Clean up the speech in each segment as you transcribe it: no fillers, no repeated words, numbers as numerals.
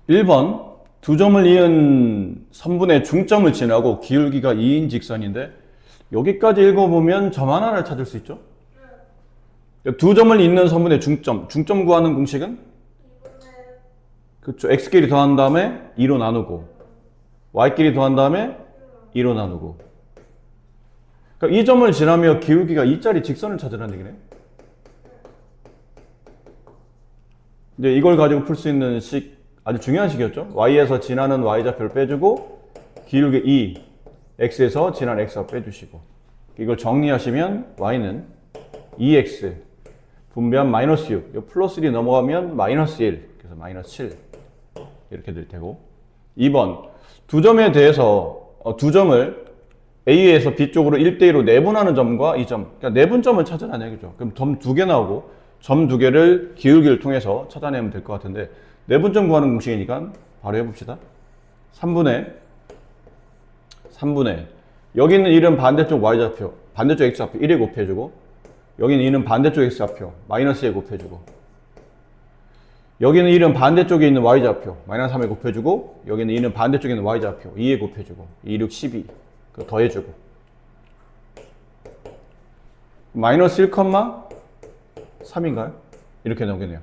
1번 두 점을 이은 선분의 중점을 지나고 기울기가 2인 직선인데 여기까지 읽어보면 점 하나를 찾을 수 있죠. 두 점을 잇는 선분의 중점 구하는 공식은? 그렇죠. x끼리 더한 다음에 2로 나누고 y끼리 더한 다음에 2로 나누고, 그러니까 이 점을 지나며 기울기가 2짜리 직선을 찾으라는 얘기네요. 이제 이걸 가지고 풀 수 있는 식, 아주 중요한 식이었죠. y에서 지나는 y좌표를 빼주고 기울기 2, x에서 지나는 x좌표 빼주시고, 이걸 정리하시면 y는 2x 분배한 마이너스 6, 플러스 1이 넘어가면 마이너스 1, 그래서 마이너스 7 이렇게 될 테고, 2번 두 점에 대해서 두 점을 A에서 B 쪽으로 1대1로 내분하는 점과 이 점, 그러니까 내분점을 찾아라는 얘기죠. 그럼 점 두 개 나오고 점 두 개를 기울기를 통해서 찾아내면 될 것 같은데, 내분점 구하는 공식이니까 바로 해봅시다. 3분의 여기 있는 1은 반대쪽 y좌표, 반대쪽 x좌표 1에 곱해주고, 여기는 2는 반대쪽 x좌표 마이너스 1에 곱해주고, 여기는 1은 반대쪽에 있는 y좌표 마이너스 3에 곱해주고, 여기는 2는 반대쪽에 있는 y좌표 2에 곱해주고, 2, 6, 12 더해주고, 마이너스 1,3인가요? 이렇게 나오겠네요.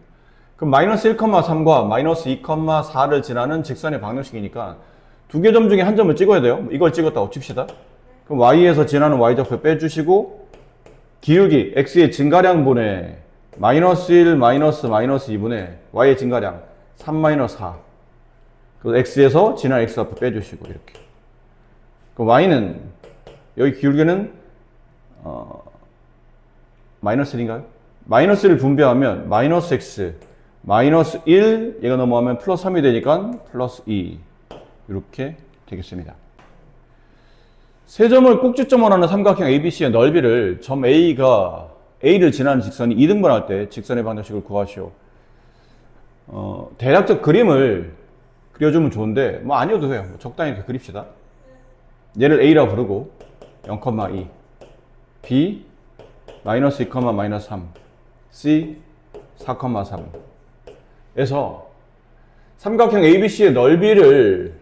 그럼 마이너스 1,3과 마이너스 2,4를 지나는 직선의 방정식이니까 두 개 점 중에 한 점을 찍어야 돼요. 이걸 찍었다고 칩시다. 그럼 y에서 지나는 y좌표 빼주시고, 기울기 x의 증가량분의 마이너스 1, 마이너스 2분의 y의 증가량 3, 마이너스 4. 그래서 x에서 지난 x좌표 빼주시고, 이렇게. 그럼 y는, 여기 기울기는 마이너스 1인가요? 마이너스 1을 분배하면 마이너스 x, 마이너스 1, 얘가 넘어가면 플러스 3이 되니까 플러스 2 이렇게 되겠습니다. 세 점을 꼭지점으로 하는 삼각형 ABC의 넓이를 점 A가 A를 지나는 직선이 2등분할 때 직선의 방정식을 구하시오. 대략적 그림을 그려주면 좋은데 뭐 아니어도 돼요. 적당히 이렇게 그립시다. 얘를 A라 부르고 0,2, B 마이너스 2, 마이너스 3, C 4,3 에서 삼각형 ABC의 넓이를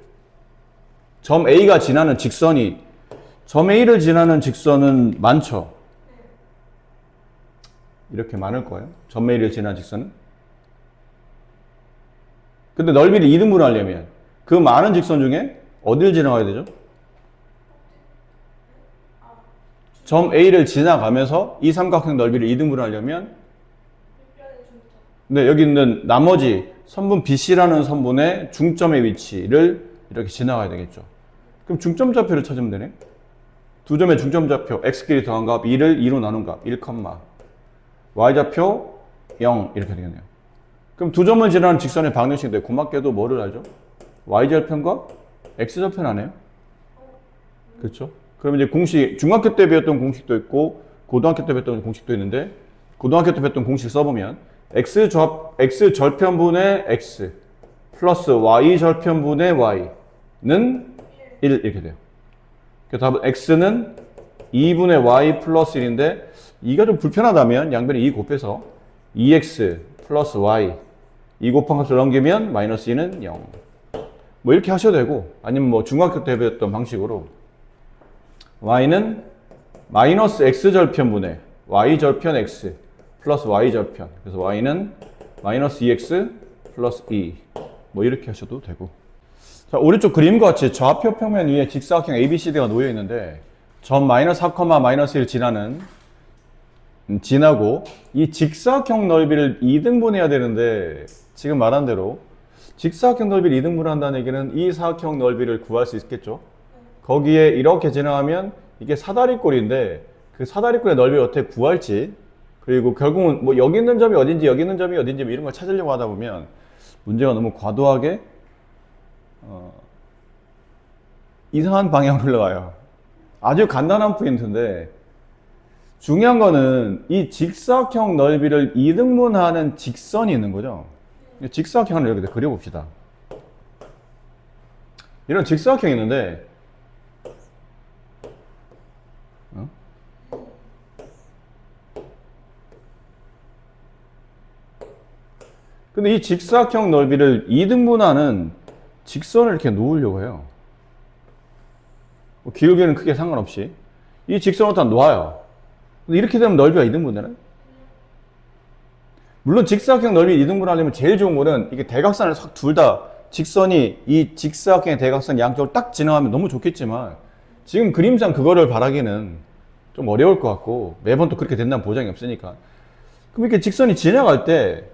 점 A가 지나는 직선이, 점 A를 지나는 직선은 많죠. 이렇게 많을 거예요. 점 A를 지나는 직선은. 근데 넓이를 2등분 하려면 그 많은 직선 중에 어디를 지나가야 되죠? 점 A를 지나가면서 이 삼각형 넓이를 2등분 하려면, 네, 여기 있는 나머지 선분 BC라는 선분의 중점의 위치를 이렇게 지나가야 되겠죠. 그럼 중점 좌표를 찾으면 되네. 두 점의 중점 좌표 x끼리 더한 값 2를 2로 나눈 값 1, y좌표 0 이렇게 되겠네요. 그럼 두 점을 지나는 직선의 방정식인데 고맙게도 뭐를 알죠? y절편과 x절편 아네요. 그렇죠? 그럼 이제 공식, 중학교 때 배웠던 공식도 있고 고등학교 때 배웠던 공식도 있는데, 고등학교 때 배웠던 공식 써보면 x절편분의 x 플러스 y절편분의 y는 1 이렇게 돼요. 그래서 답은 x는 2분의 y 플러스 1인데, 2가 좀 불편하다면 양변에 2 곱해서 2x 플러스 y 2 곱한 값을 넘기면 마이너스 2는 0. 뭐 이렇게 하셔도 되고, 아니면 뭐 중학교 때 배웠던 방식으로 y는 마이너스 x절편분의 y절편 x 플러스 y절편, 그래서 y는 마이너스 2x 플러스 2 뭐 이렇게 하셔도 되고. 자, 오른쪽 그림과 같이 좌표 평면 위에 직사각형 ABCD가 놓여 있는데, 점 마이너스 4, 마이너스 1 지나고 이 직사각형 넓이를 2등분해야 되는데, 지금 말한 대로 직사각형 넓이를 2등분한다는 얘기는 이 사각형 넓이를 구할 수 있겠죠. 거기에 이렇게 지나가면 이게 사다리꼴인데, 그 사다리꼴의 넓이를 어떻게 구할지, 그리고 결국은 뭐 여기 있는 점이 어딘지 여기 있는 점이 어딘지 뭐 이런 걸 찾으려고 하다 보면 문제가 너무 과도하게 이상한 방향으로 흘러가요. 아주 간단한 포인트인데, 중요한 거는 이 직사각형 넓이를 2등분하는 직선이 있는 거죠. 직사각형을 이렇게 그려봅시다. 이런 직사각형이 있는데 근데 이 직사각형 넓이를 2등분하는 직선을 이렇게 놓으려고 해요. 뭐 길게는 크게 상관없이 이 직선을 다 놓아요. 근데 이렇게 되면 넓이가 2등분 되나요? 물론 직사각형 넓이 2등분 하려면 제일 좋은 거는 이게 대각선을 둘 다 직선이 이 직사각형의 대각선 양쪽을 딱 지나가면 너무 좋겠지만 지금 그림상 그거를 바라기는 좀 어려울 것 같고 매번 또 그렇게 된다는 보장이 없으니까 그럼 이렇게 직선이 지나갈 때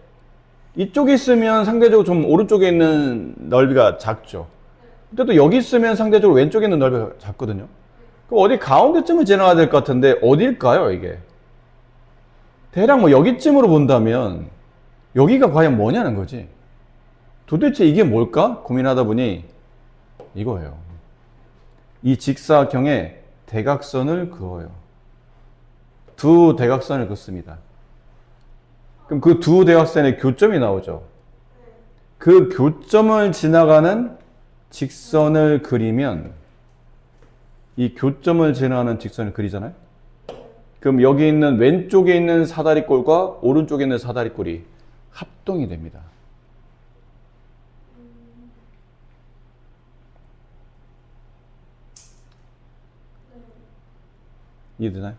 이쪽에 있으면 상대적으로 좀 오른쪽에 있는 넓이가 작죠. 근데 또 여기 있으면 상대적으로 왼쪽에 있는 넓이가 작거든요. 그럼 어디 가운데쯤을 지나가야 될 것 같은데 어딜까요 이게? 대략 뭐 여기쯤으로 본다면 여기가 과연 뭐냐는 거지. 도대체 이게 뭘까? 고민하다 보니 이거예요. 이 직사각형의 대각선을 그어요. 두 대각선을 긋습니다. 그럼 그 두 대각선의 교점이 나오죠. 그 교점을 지나가는 직선을 그리면 이 교점을 지나가는 직선을 그리잖아요. 그럼 여기 있는 왼쪽에 있는 사다리꼴과 오른쪽에 있는 사다리꼴이 합동이 됩니다. 이해되나요?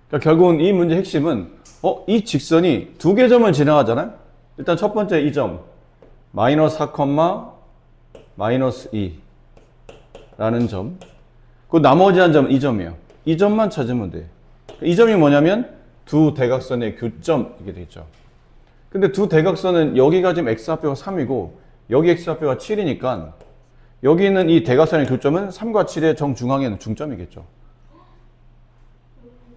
그러니까 결국은 이 문제의 핵심은 이 직선이 두 개 점을 지나가잖아요. 일단 첫 번째 이 점 마이너스 4, 마이너스 2 라는 점. 그 나머지 한 점은 이 점이에요. 이 점만 찾으면 돼. 이 점이 뭐냐면 두 대각선의 교점이게 되죠. 근데 두 대각선은 여기가 지금 x좌표가 3이고 여기 x좌표가 7이니까 여기 있는 이 대각선의 교점은 3과 7의 정중앙에 있는 중점이겠죠.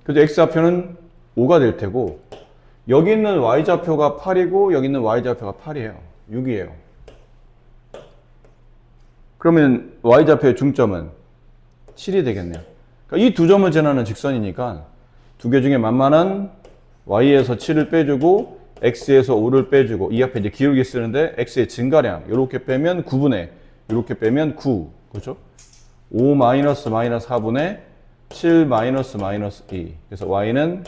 그래서 x좌표는 5가 될 테고 여기 있는 y좌표가 8이고 여기 있는 y좌표가 8이에요. 6이에요. 그러면 y좌표의 중점은 7이 되겠네요. 그러니까 이 두 점을 지나는 직선이니까 두 개 중에 만만한 y에서 7을 빼주고 x에서 5를 빼주고 이 앞에 이제 기울기 쓰는데 x의 증가량 이렇게 빼면 9분의 이렇게 빼면 9 그렇죠? 5 마이너스 4분의 7 마이너스 2 그래서 y는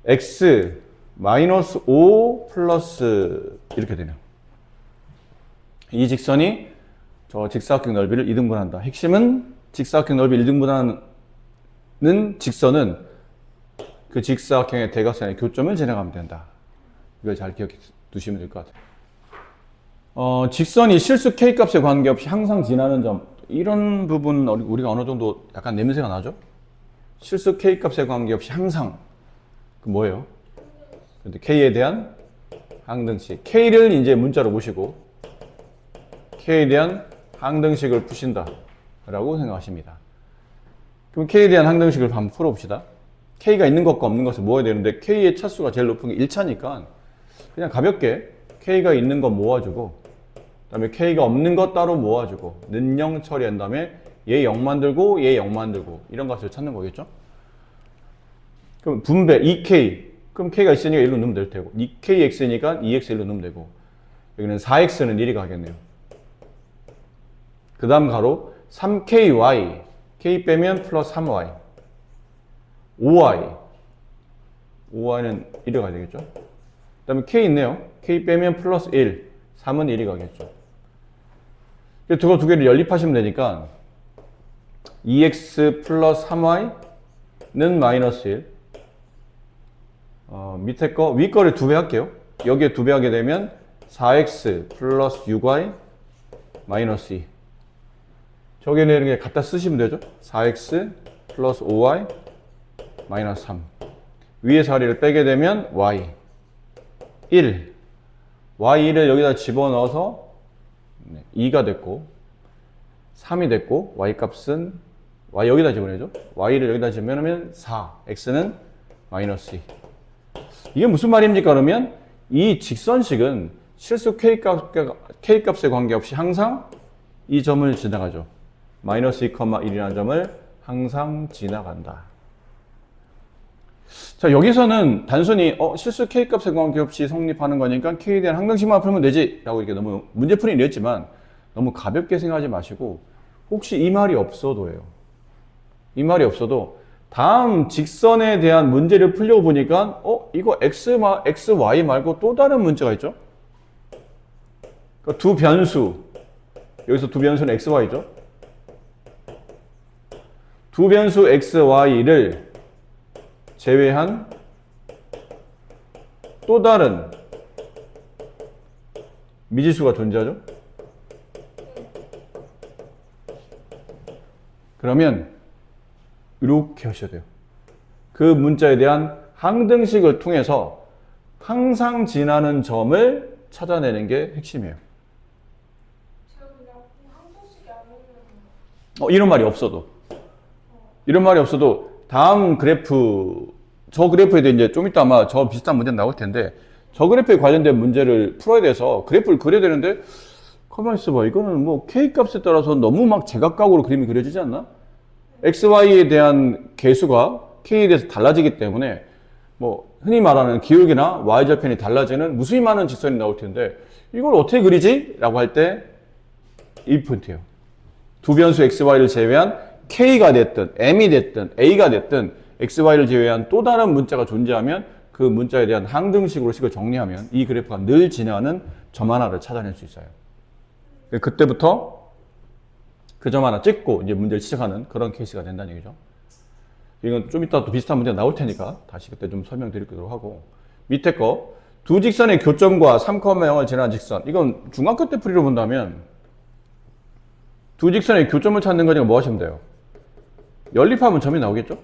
x 마이너스 5 플러스 이렇게 되네요. 이 직선이 저 직사각형 넓이를 2등분한다. 핵심은 직사각형 넓이를 2등분하는 직선은 그 직사각형의 대각선의 교점을 지나가면 된다. 이걸 잘 기억해 두시면 될 것 같아요. 직선이 실수 k값에 관계없이 항상 지나는 점 이런 부분 우리가 어느 정도 약간 냄새가 나죠? 실수 k값에 관계없이 항상 그 뭐예요? 근데 k에 대한 항등식 k를 이제 문자로 보시고 k에 대한 항등식을 푸신다 라고 생각하십니다. 그럼 k에 대한 항등식을 한번 풀어봅시다. k가 있는 것과 없는 것을 모아야 되는데 k의 차수가 제일 높은 게 1차니까 그냥 가볍게 k가 있는 것 모아주고 그 다음에 k가 없는 것 따로 모아주고 는영 처리한 다음에 얘 0 만들고 얘 0 만들고 이런 값을 찾는 거겠죠. 그럼 분배 2k 그럼 k가 있으니까 1로 넣으면 될 테고 2kx니까 2x 1로 넣으면 되고 여기는 4x는 1이 가겠네요. 그 다음 가로 3ky k 빼면 플러스 3y 5y는 1이 가야 되겠죠. 그 다음에 k 있네요. k 빼면 플러스 1 3은 1이 가겠죠. 두 개를 연립하시면 되니까 2x 플러스 3y는 마이너스 1 밑에 거, 위 거를 2배 할게요. 여기에 2배 하게 되면 4x 플러스 6y 마이너스 2 저기 내는 게 갖다 쓰시면 되죠. 4x 플러스 5y 마이너스 3 위에 자리를 빼게 되면 y 1 y1을 여기다 집어넣어서 2가 됐고 3이 됐고 y 값은 y 여기다 집어넣죠. y를 여기다 집어넣으면 4 x는 마이너스 2 이게 무슨 말입니까? 그러면 이 직선식은 실수 k값에 관계없이 항상 이 점을 지나가죠. 마이너스 2,1이라는 점을 항상 지나간다. 자, 여기서는 단순히 실수 k값에 관계없이 성립하는 거니까 k에 대한 항등식만 풀면 되지 라고 이렇게 너무 문제풀이 이랬지만 너무 가볍게 생각하지 마시고 혹시 이 말이 없어도예요. 이 말이 없어도 다음 직선에 대한 문제를 풀려고 보니까 이거 x, y 말고 또 다른 문제가 있죠. 그러니까 두 변수, 여기서 두 변수는 x, y죠. 두 변수 x, y를 제외한 또 다른 미지수가 존재하죠. 그러면 이렇게 하셔야 돼요. 그 문자에 대한 항등식을 통해서 항상 지나는 점을 찾아내는 게 핵심이에요. 제가 그냥 항공식이 아니면 이런 말이 없어도. 이런 말이 없어도 다음 그래프, 저 그래프에 대해 이제 좀 이따 아마 저 비슷한 문제 나올 텐데 저 그래프에 관련된 문제를 풀어야 돼서 그래프를 그려야 되는데 가만히 있어봐. 이거는 뭐 K값에 따라서 너무 막 제각각으로 그림이 그려지지 않나? X, Y에 대한 개수가 K에 대해서 달라지기 때문에 뭐 흔히 말하는 기울기나 Y절편이 달라지는 무수히 많은 직선이 나올 텐데 이걸 어떻게 그리지? 라고 할 때 이 포인트예요. 두 변수 X, Y를 제외한 K가 됐든 M이 됐든 A가 됐든 X, Y를 제외한 또 다른 문자가 존재하면 그 문자에 대한 항등식으로 식을 정리하면 이 그래프가 늘 지나는 점 하나를 찾아낼 수 있어요. 그때부터 그 점 하나 찍고 이제 문제를 시작하는 그런 케이스가 된다는 얘기죠. 이건 좀 이따 또 비슷한 문제가 나올 테니까 다시 그때 좀 설명드리도록 하고 밑에 거 두 직선의 교점과 3,0을 지나는 직선 이건 중학교 때 풀이로 본다면 두 직선의 교점을 찾는 거니까 뭐 하시면 돼요? 연립하면 점이 나오겠죠?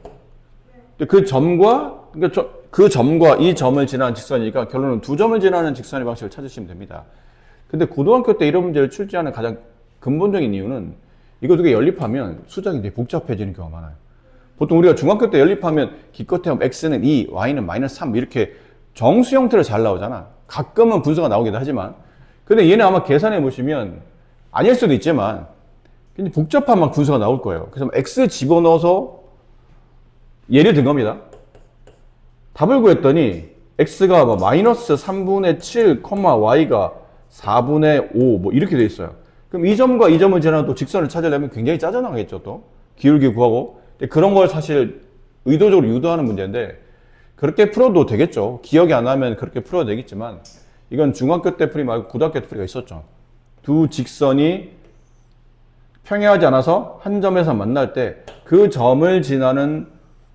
근데 그 점과 그러니까 그 점과 이 점을 지나는 직선이니까 결론은 두 점을 지나는 직선의 방식을 찾으시면 됩니다. 근데 고등학교 때 이런 문제를 출제하는 가장 근본적인 이유는 이거 두 개 연립하면 수작이 되게 복잡해지는 경우가 많아요. 보통 우리가 중학교 때 연립하면 기껏해 x는 2, y는 마이너스 3 이렇게 정수 형태로 잘 나오잖아. 가끔은 분수가 나오기도 하지만 근데 얘는 아마 계산해 보시면 아닐 수도 있지만 굉장히 복잡한 막 분수가 나올 거예요. 그래서 x 집어넣어서 예를 든 겁니다. 답을 구했더니 x가 뭐 마이너스 3분의 7, y가 4분의 5 뭐 이렇게 돼 있어요. 그럼 이 점과 이 점을 지나는 또 직선을 찾으려면 굉장히 짜증나겠죠 또. 기울기 구하고. 근데 그런 걸 사실 의도적으로 유도하는 문제인데 그렇게 풀어도 되겠죠. 기억이 안 나면 그렇게 풀어도 되겠지만 이건 중학교 때 풀이 말고 고등학교 때 풀이가 있었죠. 두 직선이 평행하지 않아서 한 점에서 만날 때 그 점을 지나는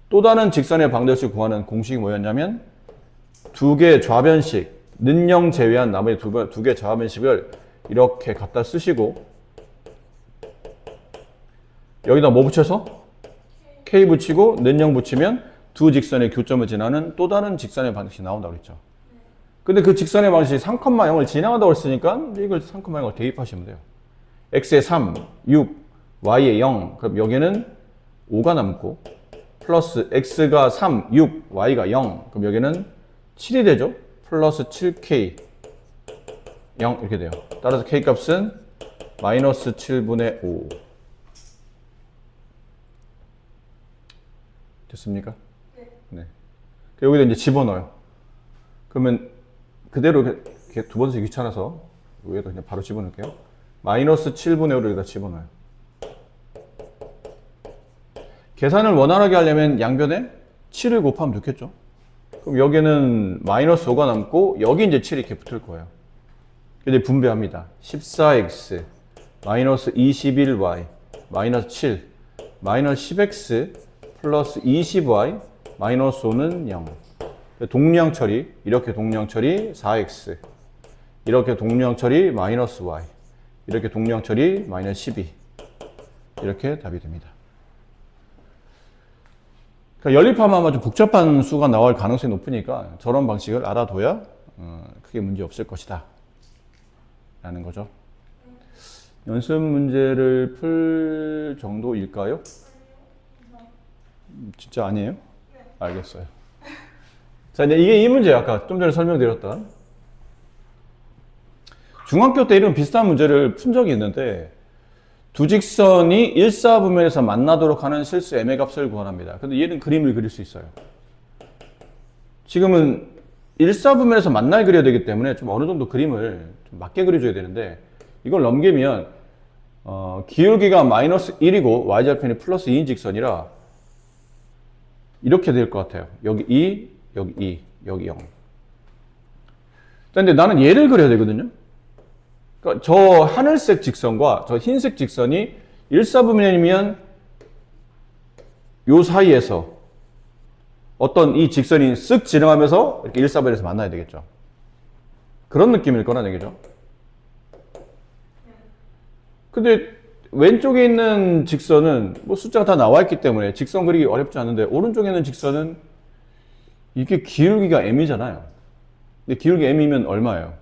또 다른 직선의 방정식을 구하는 공식이 뭐였냐면 두 개의 좌변식, 는영 제외한 나머지 두 개의 좌변식을 이렇게 갖다 쓰시고 여기다 뭐 붙여서? K 붙이고 는영 붙이면 두 직선의 교점을 지나는 또 다른 직선의 방식이 나온다고 그랬죠. 근데 그 직선의 방식이 3,0을 지나간다고 했으니까 이걸 3,0을 대입하시면 돼요. x에 3, 6, y에 0 그럼 여기는 5가 남고 플러스 x가 3, 6, y가 0 그럼 여기는 7이 되죠. 플러스 7k 0 이렇게 돼요. 따라서 k값은 마이너스 7분의 5 됐습니까? 네. 여기다 이제 집어넣어요. 그러면 그대로 이렇게 두 번째 귀찮아서 여기다 그냥 바로 집어넣을게요. 마이너스 7분의 5를 여기다 집어넣어요. 계산을 원활하게 하려면 양변에 7을 곱하면 좋겠죠. 그럼 여기는 마이너스 5가 남고 여기 이제 7이 이렇게 붙을 거예요. 이제 분배합니다. 14x 마이너스 21y 마이너스 7 마이너스 10x 플러스 20y 마이너스 5는 0. 동량 처리 이렇게 동량 처리 4x 이렇게 동량 처리 마이너스 y 이렇게 동량 처리 마이너스 12 이렇게 답이 됩니다. 그러니까 연립하면 아마 좀 복잡한 수가 나올 가능성이 높으니까 저런 방식을 알아둬야 크게 문제 없을 것이다 라는 거죠. 연습 문제를 풀 정도일까요? 진짜 아니에요? 알겠어요. 자, 이제 이게 이 문제예요. 아까 좀 전에 설명드렸던 중학교 때 이런 비슷한 문제를 푼 적이 있는데 두 직선이 일사분면에서 만나도록 하는 실수 m의 값을 구하랍니다. 근데 얘는 그림을 그릴 수 있어요. 지금은 일사분면에서 만날 그려야 되기 때문에 좀 어느 정도 그림을 좀 맞게 그려줘야 되는데 이걸 넘기면 기울기가 마이너스 1이고 y절편이 플러스 2인 직선이라 이렇게 될 것 같아요. 여기 2, 여기 2, 여기 0. 근데 나는 얘를 그려야 되거든요. 그러니까 저 하늘색 직선과 저 흰색 직선이 일사분면이면 요 사이에서 어떤 이 직선이 쓱 지나가면서 이렇게 일사분면에서 만나야 되겠죠. 그런 느낌일 거란 얘기죠. 근데 왼쪽에 있는 직선은 뭐 숫자가 다 나와 있기 때문에 직선 그리기 어렵지 않은데 오른쪽에 있는 직선은 이게 기울기가 m이잖아요. 근데 기울기 m이면 얼마예요?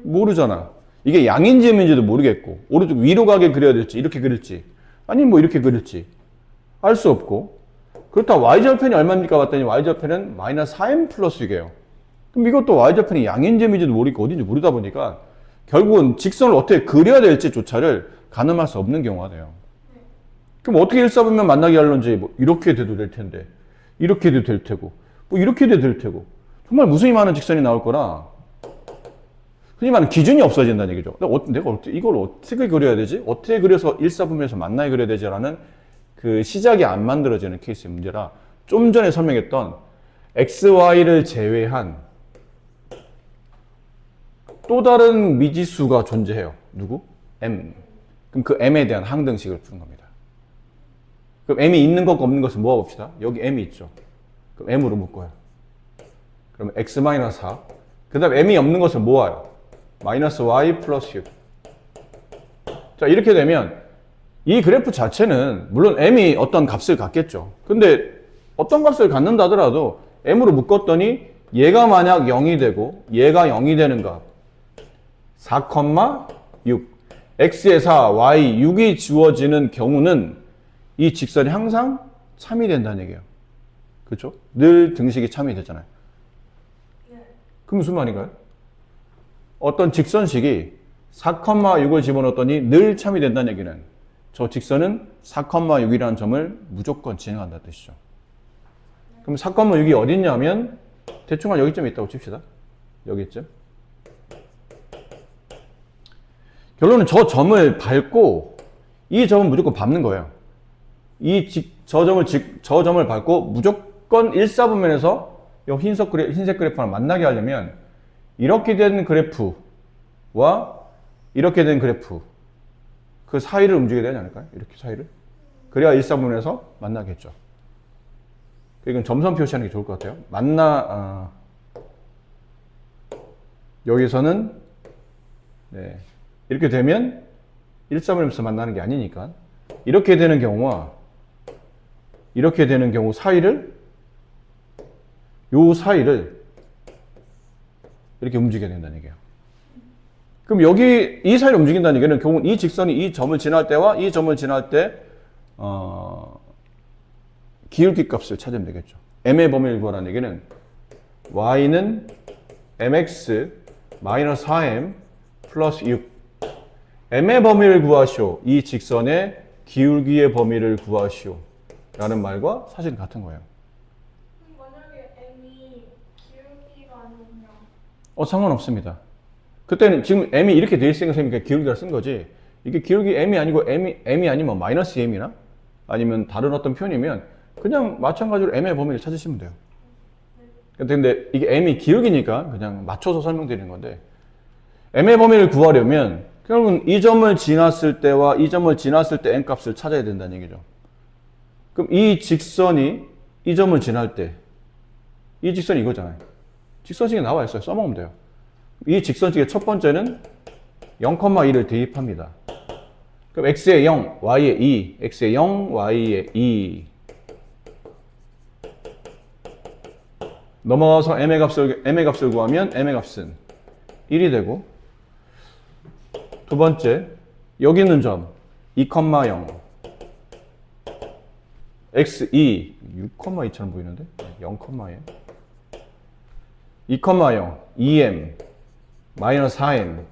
모르잖아. 이게 양인지 m인지도 모르겠고 오른쪽 위로 가게 그려야 될지 이렇게 그릴지 아니 뭐 이렇게 그릴지 알 수 없고 그렇다 y절편이 얼마입니까 봤더니 y절편은 마이너스 4m 플러스 6이에요. 그럼 이것도 y절편이 양인지 m인지도 모르고 어딘지 모르다 보니까 결국은 직선을 어떻게 그려야 될지조차를 가늠할 수 없는 경우가 돼요. 그럼 어떻게 일사분면 만나게 하려는지 뭐 이렇게 돼도 될 텐데 이렇게 돼도 될 테고 뭐 이렇게 돼도 될 테고 정말 무수히 많은 직선이 나올 거라 흔히 말하는 기준이 없어진다는 얘기죠. 내가 이걸 어떻게 그려야 되지? 어떻게 그려서 일사분면에서 만나게 그려야 되지라는 그 시작이 안 만들어지는 케이스의 문제라 좀 전에 설명했던 x, y를 제외한 또 다른 미지수가 존재해요. 누구? m. 그럼 그 m에 대한 항등식을 푸는 겁니다. 그럼 m이 있는 것과 없는 것을 모아봅시다. 여기 m이 있죠. 그럼 m으로 묶어요. 그러면 x-4. 그 다음에 m이 없는 것을 모아요. 마이너스 y 플러스 6. 자, 이렇게 되면 이 그래프 자체는 물론 m이 어떤 값을 갖겠죠. 근데 어떤 값을 갖는다 하더라도 m으로 묶었더니 얘가 만약 0이 되고 얘가 0이 되는 값 4,6 x에 4, y 6이 주어지는 경우는 이 직선이 항상 참이 된다는 얘기예요. 그렇죠? 늘 등식이 참이 되잖아요. 그럼 무슨 말인가요? 어떤 직선식이 4,6을 집어넣었더니 늘 참이 된다는 얘기는 저 직선은 4,6이라는 점을 무조건 지나간다는 뜻이죠. 그럼 4,6이 어디 있냐면 대충 한 여기쯤에 있다고 칩시다. 여기쯤. 결론은 저 점을 밟고 이 점은 무조건 밟는 거예요. 저 점을 밟고 무조건 일사분면에서 이 흰색 그래프랑 만나게 하려면 이렇게 된 그래프와 이렇게 된 그래프 그 사이를 움직여야 되지 않을까요? 이렇게 사이를. 그래야 일사분면에서 만나겠죠. 이건 점선 표시하는 게 좋을 것 같아요. 여기서는 네. 이렇게 되면 일사분면에서 만나는 게 아니니까 이렇게 되는 경우와 이렇게 되는 경우 사이를 이렇게 움직여야 된다는 얘기예요. 그럼 여기 이 사이를 움직인다는 얘기는 결국은 이 직선이 이 점을 지날 때와 이 점을 지날 때 기울기 값을 찾으면 되겠죠. m의 범위를 구하라는 얘기는 y는 mx 마이너스 4m 플러스 6 m의 범위를 구하시오. 이 직선의 기울기의 범위를 구하시오. 라는 말과 사실은 같은 거예요. 만약에 m이 기울기가 아니면 상관없습니다. 그때는 지금 m이 이렇게 돼 있으니까 선생님이 기울기를 쓴 거지. 이게 기울기 m이 아니고 m이 아니면 마이너스 m이나 아니면 다른 어떤 표현이면 그냥 마찬가지로 m의 범위를 찾으시면 돼요. 근데 이게 m이 기울기니까 그냥 맞춰서 설명드리는 건데 m의 범위를 구하려면 결국은 이 점을 지났을 때와 이 점을 지났을 때 m 값을 찾아야 된다는 얘기죠. 그럼 이 직선이 이 점을 지날 때 이 직선이 이거잖아요. 직선식이 나와 있어요. 써먹으면 돼요. 이 직선식의 첫 번째는 0,2를 대입합니다. 그럼 x에 0, y에 2, x에 0, y에 2 넘어가서 m의 값을 구하면 m의 값은 1이 되고 두 번째 여기 있는 점 2,0 x2 6,2처럼 보이는데 0,에 2,0 2m 마이너스 4m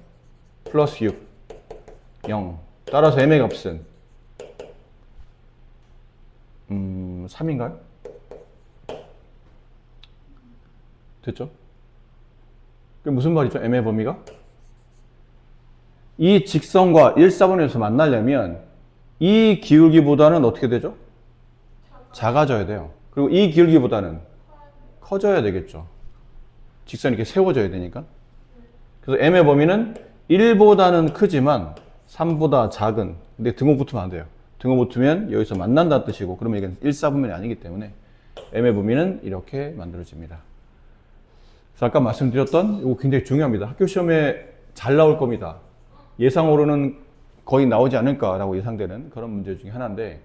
플러스 6 0 따라서 m의 값은 3인가요? 됐죠? 그게 무슨 말이죠? m의 범위가? 이 직선과 1, 4분면에서 만나려면 이 기울기보다는 어떻게 되죠? 작아져야 돼요. 그리고 이 기울기보다는 커져야 되겠죠. 직선이 이렇게 세워져야 되니까. 그래서 m의 범위는 1보다는 크지만 3보다 작은. 근데 등호 붙으면 안 돼요. 등호 붙으면 여기서 만난다는 뜻이고, 그러면 이건 1, 4분면이 아니기 때문에 m의 범위는 이렇게 만들어집니다. 그래서 아까 말씀드렸던 이거 굉장히 중요합니다. 학교 시험에 잘 나올 겁니다. 예상으로는 거의 나오지 않을까라고 예상되는 그런 문제 중에 하나인데,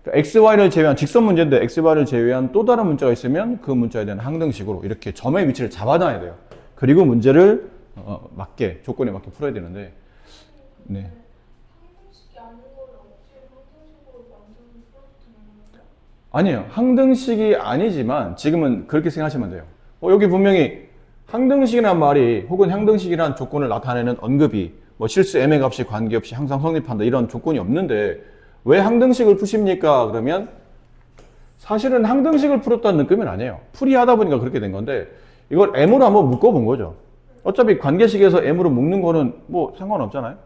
XY를 제외한 직선 문제인데 XY를 제외한 또 다른 문자가 있으면 그 문자에 대한 항등식으로 이렇게 점의 위치를 잡아놔야 돼요. 그리고 문제를 맞게 조건에 맞게 풀어야 되는데, 네. 항등식이 아닌 거를 억지로 항등식으로 완전히 풀어도 되는 거죠? 아니에요. 항등식이 아니지만 지금은 그렇게 생각하시면 돼요. 여기 분명히 항등식이란 말이 혹은 항등식이란 조건을 나타내는 언급이 뭐 실수 m의 값이 관계없이 항상 성립한다 이런 조건이 없는데 왜 항등식을 푸십니까? 그러면 사실은 항등식을 풀었다는 느낌은 아니에요. 풀이하다 보니까 그렇게 된 건데 이걸 m으로 한번 묶어본 거죠. 어차피 관계식에서 m으로 묶는 거는 뭐 상관없잖아요.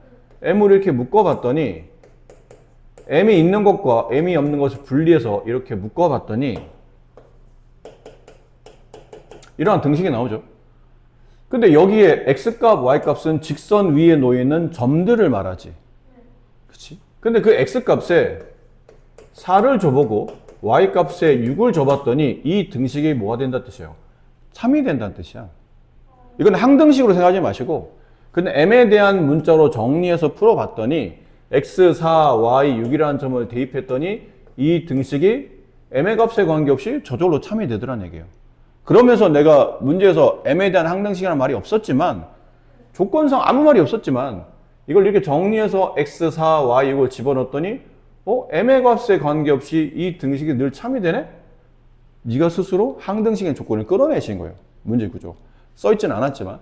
m으로 이렇게 묶어봤더니 m이 있는 것과 m이 없는 것을 분리해서 이렇게 묶어봤더니 이러한 등식이 나오죠. 근데 여기에 x값, y값은 직선 위에 놓이는 점들을 말하지. 그치? 근데 그 x값에 4를 줘보고 y값에 6을 줘봤더니 이 등식이 뭐가 된다는 뜻이에요? 참이 된다는 뜻이야. 이건 항등식으로 생각하지 마시고 근데 m에 대한 문자로 정리해서 풀어봤더니 x, 4, y, 6이라는 점을 대입했더니 이 등식이 m의 값에 관계없이 저절로 참이 되더라는 얘기예요. 그러면서 내가 문제에서 m에 대한 항등식이라는 말이 없었지만 조건상 아무 말이 없었지만 이걸 이렇게 정리해서 x, 4, y, 6을 집어넣었더니 m의 값에 관계없이 이 등식이 늘 참이 되네? 네가 스스로 항등식의 조건을 끌어내신 거예요. 문제 구조. 써있진 않았지만.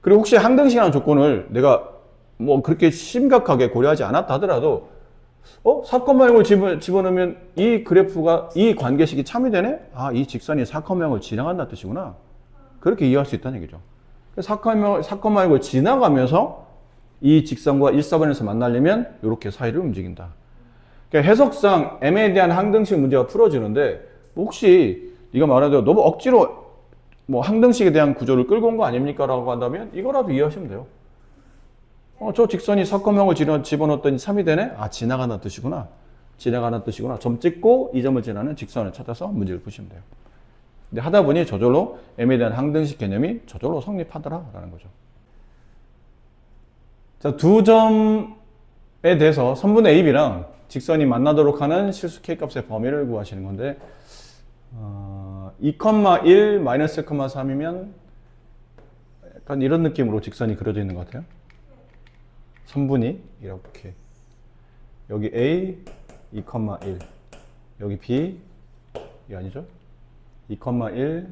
그리고 혹시 항등식이라는 조건을 내가 뭐 그렇게 심각하게 고려하지 않았다 하더라도 4,0을 집어넣으면 이 그래프가 이 관계식이 참이 되네? 아, 이 직선이 4,0을 지나간다는 뜻이구나. 그렇게 이해할 수 있다는 얘기죠. 4,0을 지나가면서 이 직선과 1, 4번에서 만나려면 이렇게 사이를 움직인다. 그러니까 해석상 m에 대한 항등식 문제가 풀어지는데 혹시 네가 말하대로 너무 억지로 뭐 항등식에 대한 구조를 끌고 온 거 아닙니까? 라고 한다면 이거라도 이해하시면 돼요. 저 직선이 4,0을 집어넣었더니 3이 되네? 아, 지나가는 뜻이구나. 지나가는 뜻이구나. 점 찍고 이 점을 지나는 직선을 찾아서 문제를 푸시면 돼요. 근데 하다 보니 저절로 m에 대한 항등식 개념이 저절로 성립하더라라는 거죠. 자, 두 점에 대해서 선분의 AB랑 직선이 만나도록 하는 실수 K값의 범위를 구하시는 건데 2,1 마이너스 1,3이면 약간 이런 느낌으로 직선이 그려져 있는 것 같아요. 선분이 이렇게 여기 A 2,1 여기 B 이게 아니죠? 2,1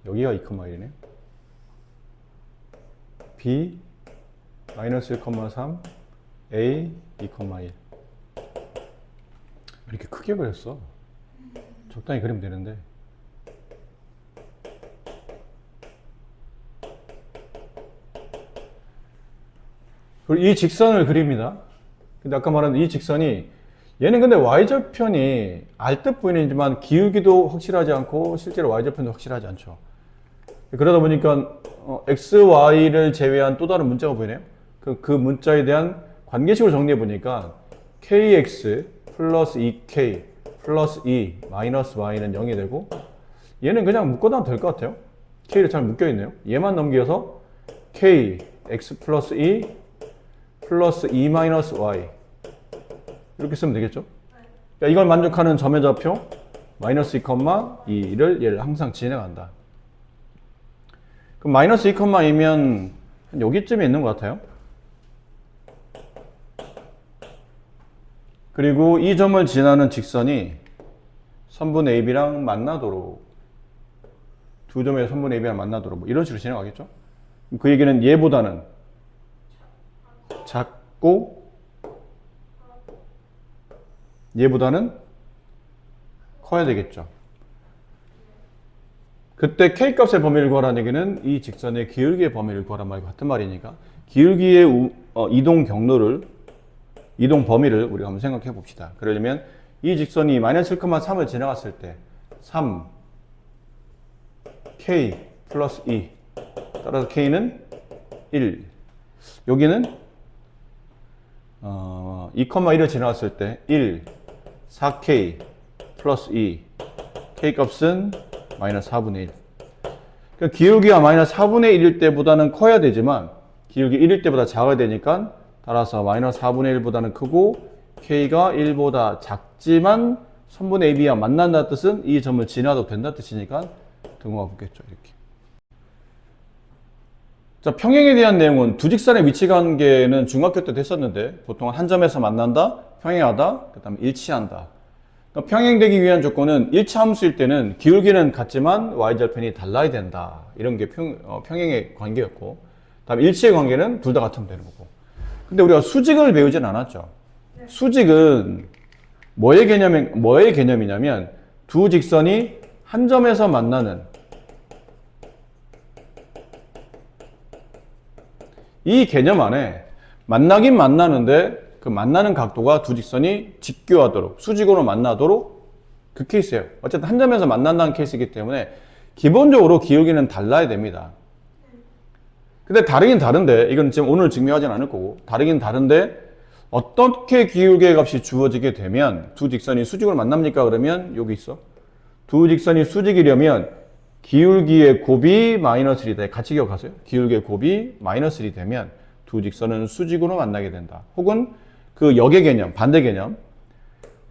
여기가 2,1이네. B 마이너스 1,3 A 2,1 이렇게 크게 그렸어. 적당히 그리면 되는데 그리고 이 직선을 그립니다. 근데 아까 말한 이 직선이 얘는 근데 y절편이 알뜻 보이지만 기울기도 확실하지 않고 실제로 y절편도 확실하지 않죠. 그러다 보니까 x, y를 제외한 또 다른 문자가 보이네요. 그 문자에 대한 관계식으로 정리해 보니까 kx 플러스 2k 플러스 2 마이너스 y는 0이 되고 얘는 그냥 묶어놔도 될 것 같아요. k를 잘 묶여 있네요. 얘만 넘겨서 k x 플러스 2 플러스 2 마이너스 y 이렇게 쓰면 되겠죠? 그러니까 이걸 만족하는 점의 좌표 마이너스 2,2를 얘를 항상 지나간다. 그럼 마이너스 2,2면 여기쯤에 있는 것 같아요. 그리고 이 점을 지나는 직선이 선분 AB랑 만나도록 두 점의 선분 AB랑 만나도록 뭐 이런 식으로 진행하겠죠? 그 얘기는 얘보다는 작고 얘보다는 커야 되겠죠. 그때 K 값의 범위를 구하라는 얘기는 이 직선의 기울기의 범위를 구하란 말과 같은 말이니까 기울기의 이동 경로를, 이동 범위를 우리가 한번 생각해 봅시다. 그러려면 이 직선이 마이너스 1,3을 지나갔을 때 3, K 플러스 2 따라서 K는 1. 여기는 2,1을 지나갔을 때 1, 4K 플러스 2 K 값은 마이너스 4분의 1. 그러니까 기울기가 마이너스 4분의 1일 때보다는 커야 되지만 기울기 1일 때보다 작아야 되니까 따라서 마이너스 4분의 1보다는 크고 K가 1보다 작지만 선분의 AB와 만난다는 뜻은 이 점을 지나도 된다는 뜻이니까 등호가 붙겠죠. 이렇게. 자, 평행에 대한 내용은 두 직선의 위치 관계는 중학교 때도 했었는데 보통 한 점에서 만난다, 평행하다, 그 다음에 일치한다. 그러니까 평행되기 위한 조건은 일차함수일 때는 기울기는 같지만 y절편이 달라야 된다. 이런 게 평행의 관계였고, 다음에 일치의 관계는 둘 다 같으면 되는 거고. 근데 우리가 수직을 배우진 않았죠. 네. 수직은 뭐의 개념이냐면 두 직선이 한 점에서 만나는 이 개념 안에 만나긴 만나는데 그 만나는 각도가 두 직선이 직교하도록, 수직으로 만나도록 그 케이스예요. 어쨌든 한 점에서 만난다는 케이스이기 때문에 기본적으로 기울기는 달라야 됩니다. 근데 다르긴 다른데, 이건 지금 오늘 증명하진 않을 거고, 다르긴 다른데 어떻게 기울기의 값이 주어지게 되면 두 직선이 수직으로 만납니까? 그러면 여기 있어. 두 직선이 수직이려면 기울기의 곱이 마이너스 1이다. 같이 기억하세요. 기울기의 곱이 마이너스 1이 되면 두 직선은 수직으로 만나게 된다. 혹은 그 역의 개념, 반대 개념.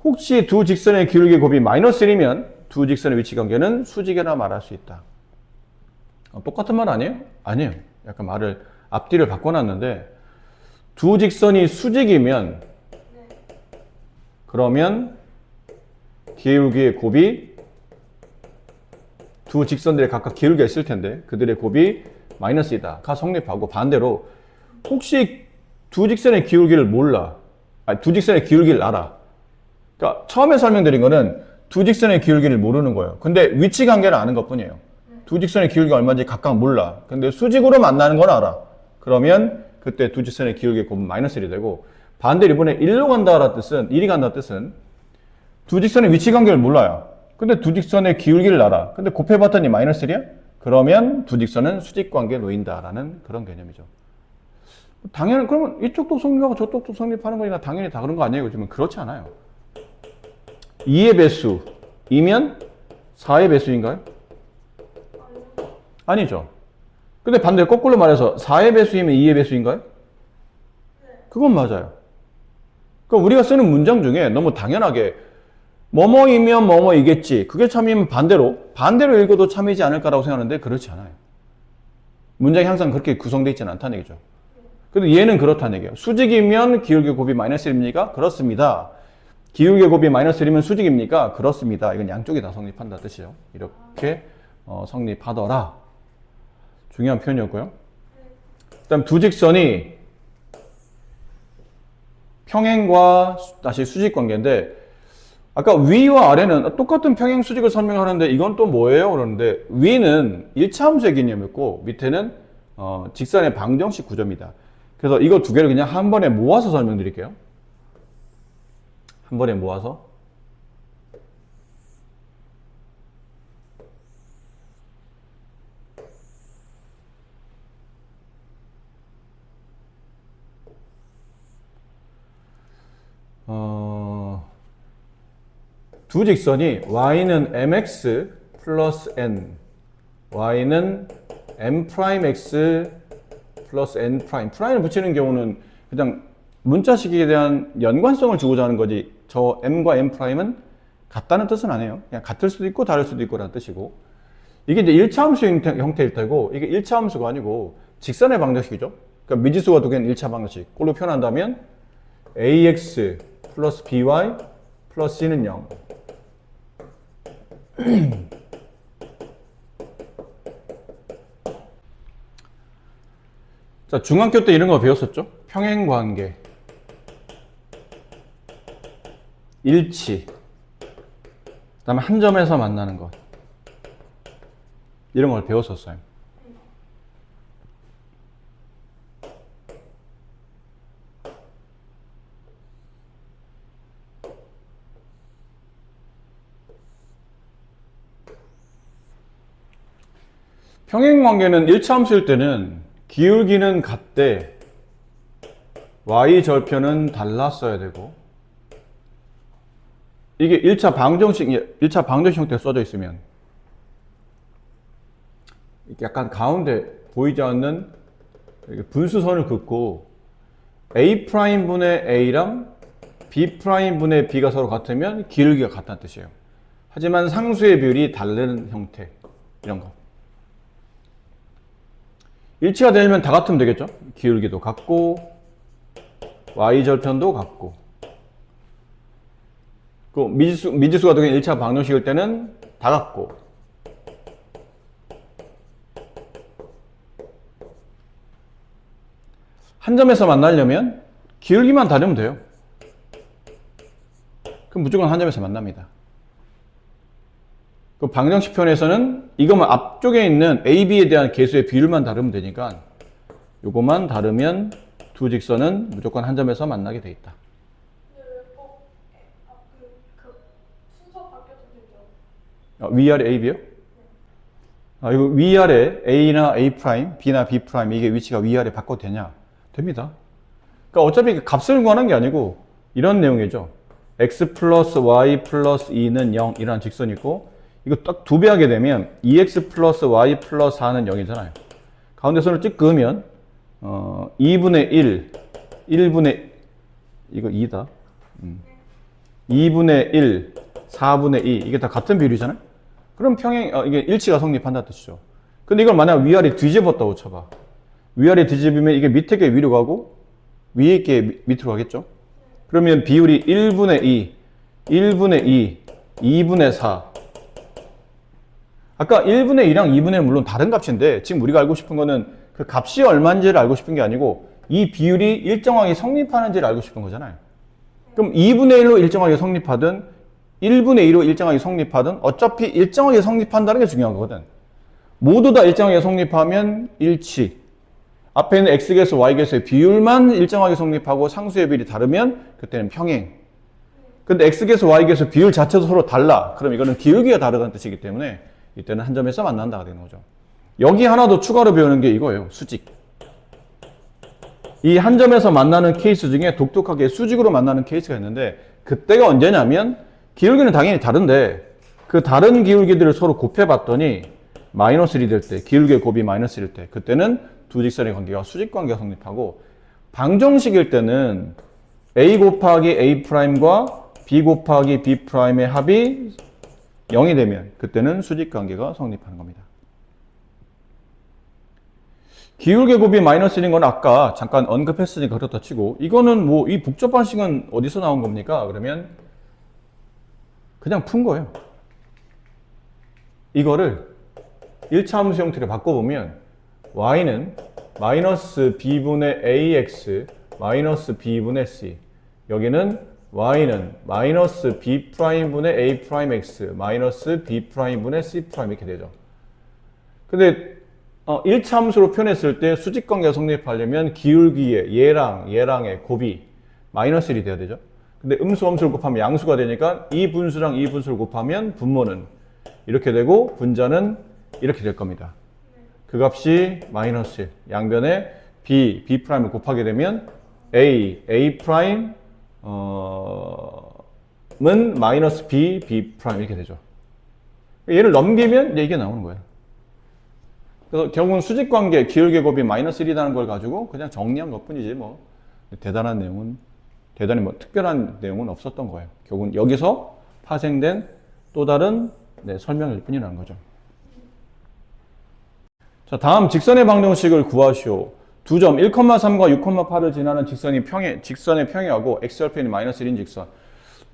혹시 두 직선의 기울기의 곱이 마이너스 1이면 두 직선의 위치 관계는 수직이라 말할 수 있다. 똑같은 말 아니에요? 아니에요. 약간 말을 앞뒤를 바꿔놨는데 두 직선이 수직이면 그러면 기울기의 곱이 두 직선들의 각각 기울기가 있을 텐데 그들의 곱이 마이너스이다. 가 성립하고 반대로 혹시 두 직선의 기울기를 몰라. 아니, 두 직선의 기울기를 알아. 그러니까 처음에 설명드린 거는 두 직선의 기울기를 모르는 거예요. 근데 위치 관계를 아는 것 뿐이에요. 두 직선의 기울기가 얼마인지 각각 몰라. 근데 수직으로 만나는 건 알아. 그러면 그때 두 직선의 기울기의 곱은 마이너스 1이 되고 반대로 이번에 1로 간다라는 뜻은 1이 간다는 뜻은 두 직선의 위치 관계를 몰라요. 근데 두 직선의 기울기를 알아. 근데 곱해봤더니 마이너스 1이야? 그러면 두 직선은 수직 관계에 놓인다라는 그런 개념이죠. 당연히 그러면 이쪽도 성립하고 저쪽도 성립하는 거니까 당연히 다 그런 거 아니에요? 요즘은 그렇지 않아요. 2의 배수이면 4의 배수인가요? 아니죠. 근데 반대로 거꾸로 말해서 4의 배수이면 2의 배수인가요? 그건 맞아요. 그러니까 우리가 쓰는 문장 중에 너무 당연하게 뭐뭐이면 뭐뭐이겠지. 그게 참이면 반대로 읽어도 참이지 않을까라고 생각하는데 그렇지 않아요. 문장이 항상 그렇게 구성되어 있지는 않다는 얘기죠. 근데 얘는 그렇다는 얘기예요. 수직이면 기울기 곱이 마이너스 1입니까? 그렇습니다. 기울기 곱이 마이너스 1이면 수직입니까? 그렇습니다. 이건 양쪽이 다 성립한다는 뜻이에요. 이렇게 성립하더라. 중요한 표현이었고요. 그다음 두 직선이 평행과 다시 수직 관계인데 아까 위와 아래는 똑같은 평행 수직을 설명하는데 이건 또 뭐예요? 그러는데 위는 1차 함수의 개념이었고 밑에는 직선의 방정식 구조입니다. 그래서 이거 두 개를 그냥 한 번에 모아서 설명드릴게요. 한 번에 모아서. 두 직선이 y는 mx 플러스 n, y는 m'x 플러스 n 프라임을 붙이는 경우는 그냥 문자식에 대한 연관성을 주고자 하는 거지 저 m과 m'은 같다는 뜻은 아니에요. 그냥 같을 수도 있고 다를 수도 있고라는 뜻이고 이게 이제 1차 함수 형태일 테고 이게 1차 함수가 아니고 직선의 방정식이죠. 그러니까 미지수가 두 개는 1차 방정식. 꼴로 표현한다면 ax 플러스 by 플러스 c는 0. 자, 중학교 때 이런 거 배웠었죠? 평행관계, 일치, 그 다음에 한 점에서 만나는 것. 이런 걸 배웠었어요. 평행관계는 1차 함수일 때는 기울기는 같되 y절편은 달랐어야 되고, 이게 1차 방정식 형태로 써져 있으면 약간 가운데 보이지 않는 분수선을 긋고 A'분의 A랑 B'분의 B가 서로 같으면 기울기가 같다는 뜻이에요. 하지만 상수의 비율이 다른 형태, 이런 거. 일치가 되면 다 같으면 되겠죠? 기울기도 같고 y절편도 같고. 그 미지수가 되는 1차 방정식일 때는 다 같고, 한 점에서 만나려면 기울기만 다르면 돼요. 그럼 무조건 한 점에서 만납니다. 그 방정식 표현에서는 이거만 앞쪽에 있는 A, B에 대한 개수의 비율만 다르면 되니까 요거만 다르면 두 직선은 무조건 한 점에서 만나게 돼 있다. 근데 왜 그 순서 바뀌어도 되죠? 위아래 A, B요? 이거 위아래 A나 A', B나 B' 이게 위치가 위아래 바꿔도 되냐? 됩니다. 그러니까 어차피 그 값을 구하는 게 아니고 이런 내용이죠. x 플러스 y 플러스 2는 0 이라는 직선이 있고, 이거 딱 두 배 하게 되면 2x 플러스 y 플러스 4는 0이잖아요. 가운데 선을 쭉 그으면 2분의 1, 1분의 이거 2다. 2분의 1, 4분의 2 이게 다 같은 비율이잖아요. 그럼 이게 일치가 성립한다는 뜻이죠. 근데 이걸 만약 위아래 뒤집었다고 쳐봐. 위아래 뒤집으면 이게 밑에 게 위로 가고 위에 게 밑으로 가겠죠. 그러면 비율이 1분의 2, 1분의 2, 2분의 4. 아까 1분의 2랑 2분의 1은 물론 다른 값인데 지금 우리가 알고 싶은 거는 그 값이 얼마인지를 알고 싶은 게 아니고 이 비율이 일정하게 성립하는지를 알고 싶은 거잖아요. 그럼 2분의 1로 일정하게 성립하든 1분의 2로 일정하게 성립하든 어차피 일정하게 성립한다는 게 중요한 거거든. 모두 다 일정하게 성립하면 일치. 앞에 있는 x계수, y계수의 비율만 일정하게 성립하고 상수의 비율이 다르면 그때는 평행. 근데 x계수, y계수 비율 자체도 서로 달라. 그럼 이거는 기울기가 다르다는 뜻이기 때문에 이때는 한 점에서 만난다가 되는 거죠. 여기 하나 더 추가로 배우는 게 이거예요. 수직. 이 한 점에서 만나는 케이스 중에 독특하게 수직으로 만나는 케이스가 있는데 그때가 언제냐면 기울기는 당연히 다른데 그 다른 기울기들을 서로 곱해봤더니 마이너스 1이 될 때, 기울기의 곱이 마이너스 1일 때 그때는 두 직선의 관계가 수직 관계가 성립하고, 방정식일 때는 a 곱하기 a'과 b 곱하기 b'의 합이 0이 되면 그때는 수직 관계가 성립하는 겁니다. 기울기의 곱이 마이너스 1인 건 아까 잠깐 언급했으니까 그렇다 치고, 이거는 뭐 이 복잡한 식은 어디서 나온 겁니까? 그러면 그냥 푼 거예요. 이거를 1차 함수 형태로 바꿔보면 y는 마이너스 b분의 ax 마이너스 b분의 c, 여기는 y는 마이너스 b'분의 a'x 마이너스 b'분의 c' 이렇게 되죠. 근데 1차 함수로 표현했을 때 수직관계가 성립하려면 기울기의 얘랑의 곱이 마이너스 1이 돼야 되죠. 근데 음수 함수를 곱하면 양수가 되니까 이 분수랑 이 분수를 곱하면 분모는 이렇게 되고 분자는 이렇게 될 겁니다. 그 값이 마이너스 1, 양변에 b'을 곱하게 되면 a'은 마이너스 b 이렇게 되죠. 얘를 넘기면 이게 나오는 거예요. 그래서 결국은 수직관계 기울기 곱이 마이너스 1이라는 걸 가지고 그냥 정리한 것 뿐이지 뭐 대단히 뭐 특별한 내용은 없었던 거예요. 결국은 여기서 파생된 또 다른 설명일 뿐이라는 거죠. 자, 다음 직선의 방정식을 구하시오. 두 점 1,3과 6,8을 지나는 직선의 평행하고 x절편이 마이너스 1인 직선.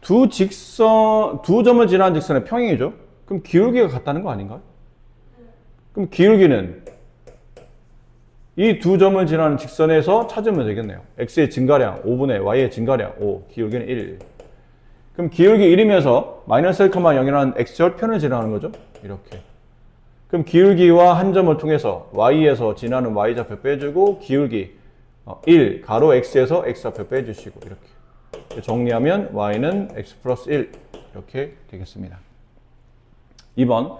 두 점을 지나는 직선의 평행이죠. 그럼 기울기가 같다는 거 아닌가요? 그럼 기울기는 이 두 점을 지나는 직선에서 찾으면 되겠네요. x의 증가량 5분의 y의 증가량 5, 기울기는 1. 그럼 기울기 1이면서 마이너스 1,0이라는 x절편을 지나는 거죠. 이렇게. 그럼 기울기와 한 점을 통해서 y에서 지나는 y좌표 빼주고 기울기 1 가로 x에서 x좌표 빼주시고 이렇게 정리하면 y는 x 플러스 1 이렇게 되겠습니다. 2번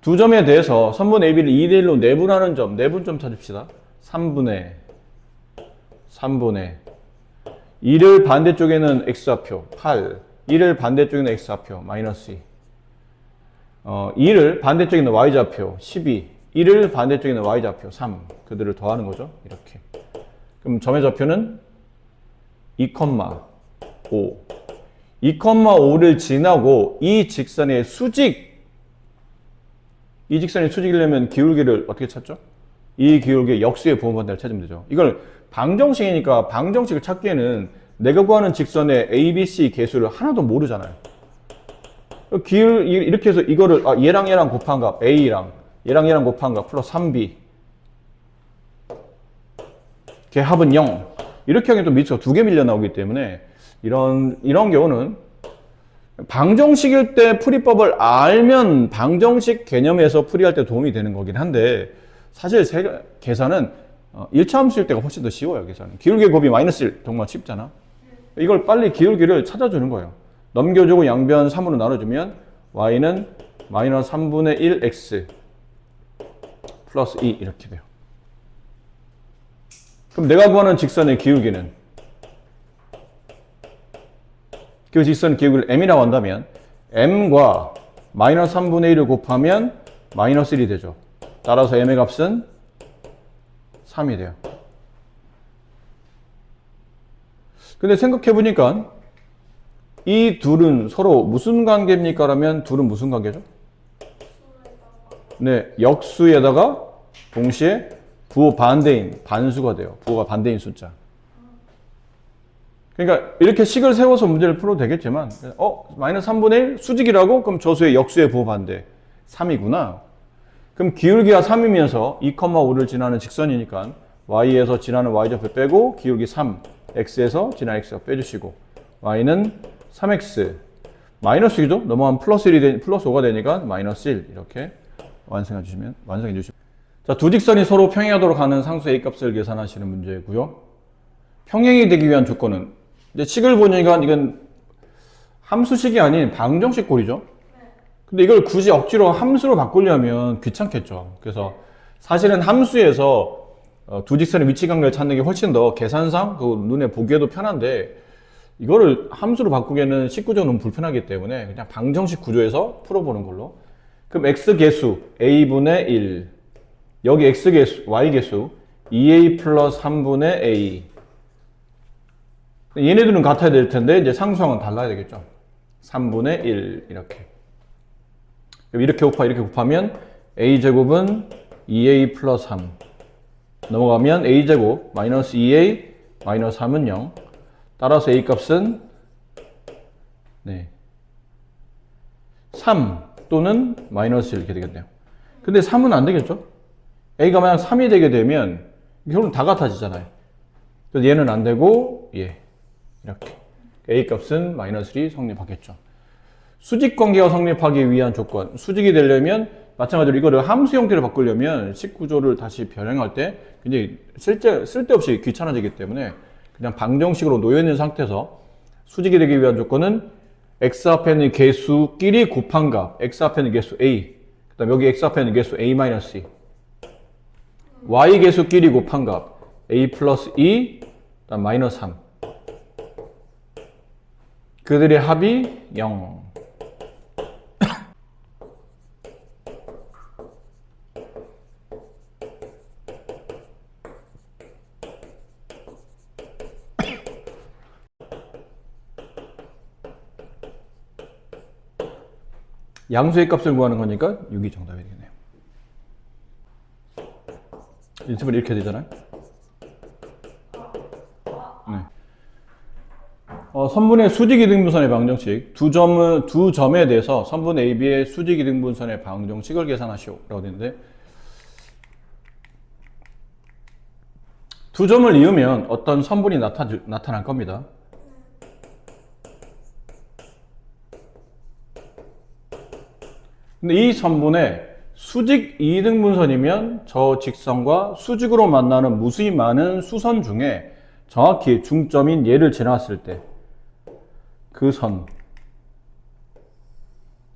두 점에 대해서 선분 AB를 2대1로 내분하는 점, 내분점 찾읍시다. 3분의 2를 반대쪽에는 x좌표 8, 2를 반대쪽에는 x좌표 마이너스 2, 2를 반대쪽에 있는 y좌표 12, 1을 반대쪽에 있는 y좌표 3 그들을 더하는 거죠. 이렇게. 그럼 점의 좌표는 2,5 2,5를 지나고 이 직선의 이 직선의 수직이려면 기울기를 어떻게 찾죠? 이 기울기의 역수의 부호반대를 찾으면 되죠. 이걸 방정식이니까 방정식을 찾기에는 내가 구하는 직선의 ABC 개수를 하나도 모르잖아요. 이렇게 해서 이거를 얘랑 곱한 값 A랑 얘랑 곱한 값 플러스 3B 걔 합은 0 이렇게 하면 또 밑에서 2개 밀려 나오기 때문에 이런 경우는 방정식일 때 풀이법을 알면 방정식 개념에서 풀이할 때 도움이 되는 거긴 한데 사실 계산은 1차 함수일 때가 훨씬 더 쉬워요. 계산은 기울기 곱이 마이너스 1 정말 쉽잖아. 이걸 빨리 기울기를 찾아주는 거예요. 넘겨주고 양변 3으로 나눠주면 y는 마이너스 3분의 1 x 플러스 2 이렇게 돼요. 그럼 내가 구하는 직선의 기울기는 그 직선 기울기를 m이라고 한다면 m과 마이너스 3분의 1을 곱하면 마이너스 1이 되죠. 따라서 m의 값은 3이 돼요. 근데 생각해보니까 이 둘은 서로 무슨 관계입니까? 라면 둘은 무슨 관계죠? 네, 역수에다가 동시에 부호 반대인 반수가 돼요. 부호가 반대인 숫자. 그러니까 이렇게 식을 세워서 문제를 풀어도 되겠지만 마이너스 3분의 1 수직이라고? 그럼 저수의 역수의 부호 반대 3이구나. 그럼 기울기가 3이면서 2,5를 지나는 직선이니까 y에서 지나는 y좌표 빼고 기울기 3 x에서 지나는 x좌표 빼주시고 y는 3x 마이너스 2죠? 넘어가면 플러스 5가 되니까 마이너스 1 이렇게 완성해 주시면 자, 두 직선이 서로 평행하도록 하는 상수 A 값을 계산하시는 문제고요. 평행이 되기 위한 조건은 이제 식을 보니까 이건 함수식이 아닌 방정식 꼴이죠. 근데 이걸 굳이 억지로 함수로 바꾸려면 귀찮겠죠. 그래서 사실은 함수에서 두 직선의 위치 관계를 찾는 게 훨씬 더 계산상 눈에 보기에도 편한데 이거를 함수로 바꾸기에는 식구적으로 너무 불편하기 때문에 그냥 방정식 구조에서 풀어보는 걸로. 그럼 x개수 a분의 1 여기 x개수 y개수 2a 플러스 3분의 a 얘네들은 같아야 될 텐데 이제 상수항은 달라야 되겠죠. 3분의 1 이렇게 이렇게 곱하면 a제곱은 2a 플러스 3 넘어가면 a제곱 마이너스 2a 마이너스 3은 0 따라서 a 값은 3 또는 마이너스 1 이렇게 되겠네요. 근데 3은 안 되겠죠? a가 만약 3이 되게 되면 결국은 다 같아지잖아요. 그래서 얘는 안 되고 얘 이렇게 a 값은 마이너스 1이 성립하겠죠. 수직 관계가 성립하기 위한 조건 수직이 되려면 마찬가지로 이거를 함수 형태로 바꾸려면 식 구조를 다시 변형할 때 굉장히 쓸데없이 귀찮아지기 때문에 그냥 방정식으로 놓여있는 상태에서 수직이 되기 위한 조건은 x 앞에 있는 개수끼리 곱한 값 x 앞에 있는 개수 a 그 다음 여기 x 앞에 있는 개수 a-2 y 개수끼리 곱한 값 a 플러스 2 그 다음 마이너스 3 그들의 합이 0 양수의 값을 구하는 거니까 6이 정답이 되겠네요. 인수분 이렇게 되잖아요. 네. 선분의 수직이등분선의 방정식 두 점에 대해서 선분 AB의 수직이등분선의 방정식을 계산하시오 라고 되는데 두 점을 이으면 어떤 선분이 나타날 겁니다. 근데 이 선분의 수직 2등분선이면 저 직선과 수직으로 만나는 무수히 많은 수선 중에 정확히 중점인 얘를 지나갔을 때 그 선,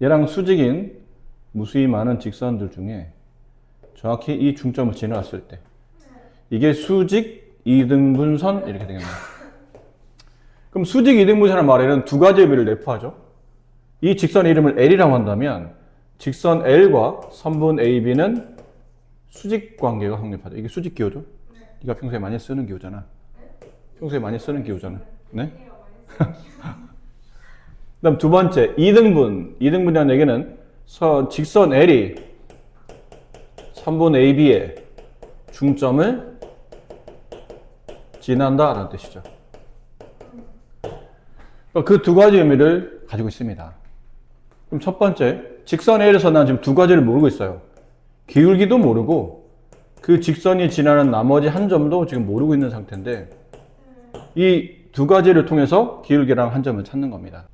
얘랑 수직인 무수히 많은 직선들 중에 정확히 이 중점을 지나갔을 때 이게 수직 2등분선 이렇게 되겠네요. 그럼 수직 2등분선이라는 말에는 두 가지 의미를 내포하죠. 이 직선의 이름을 L이라고 한다면 직선 L과 선분 AB는 수직 관계가 성립하죠. 이게 수직 기호죠? 네가 평소에 많이 쓰는 기호잖아. 평소에 많이 쓰는 기호잖아. 네? 그다음 두 번째 2등분. 2등분이라는 얘기는 직선 L이 선분 AB의 중점을 지난다라는 뜻이죠. 그 두 가지 의미를 가지고 있습니다. 그럼 첫 번째, 직선 L에서 난 지금 두 가지를 모르고 있어요. 기울기도 모르고 그 직선이 지나는 나머지 한 점도 지금 모르고 있는 상태인데 이 두 가지를 통해서 기울기랑 한 점을 찾는 겁니다.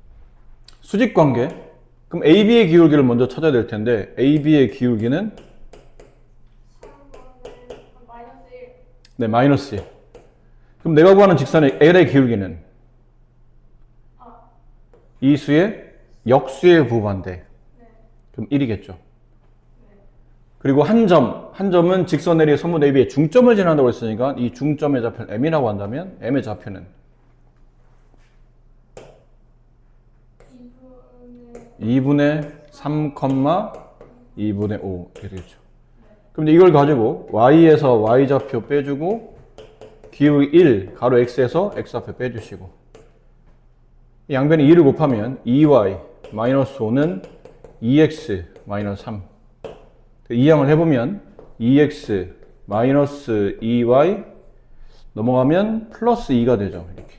수직 관계. 그럼 AB의 기울기를 먼저 찾아야 될 텐데 AB의 기울기는 마이너스 1. 네, 마이너스 1. 그럼 내가 구하는 직선의 L의 기울기는 이 수의 역수의 부호반대. 그럼 1이겠죠. 그리고 한 점은 직선 L이 선분 AB의 중점을 지난다고 했으니까 이 중점의 좌표를 M이라고 한다면 M의 좌표는 2분의 3, 2분의 5 이렇게 되겠죠. 그럼 이걸 가지고 Y에서 Y좌표 빼주고 기울기 1, 가로 X에서 X좌표 빼주시고 양변에 2를 곱하면 2Y 마이너스 5는 2X 마이너스 3 이항을 해보면 2X 마이너스 2Y 넘어가면 플러스 2가 되죠. 이렇게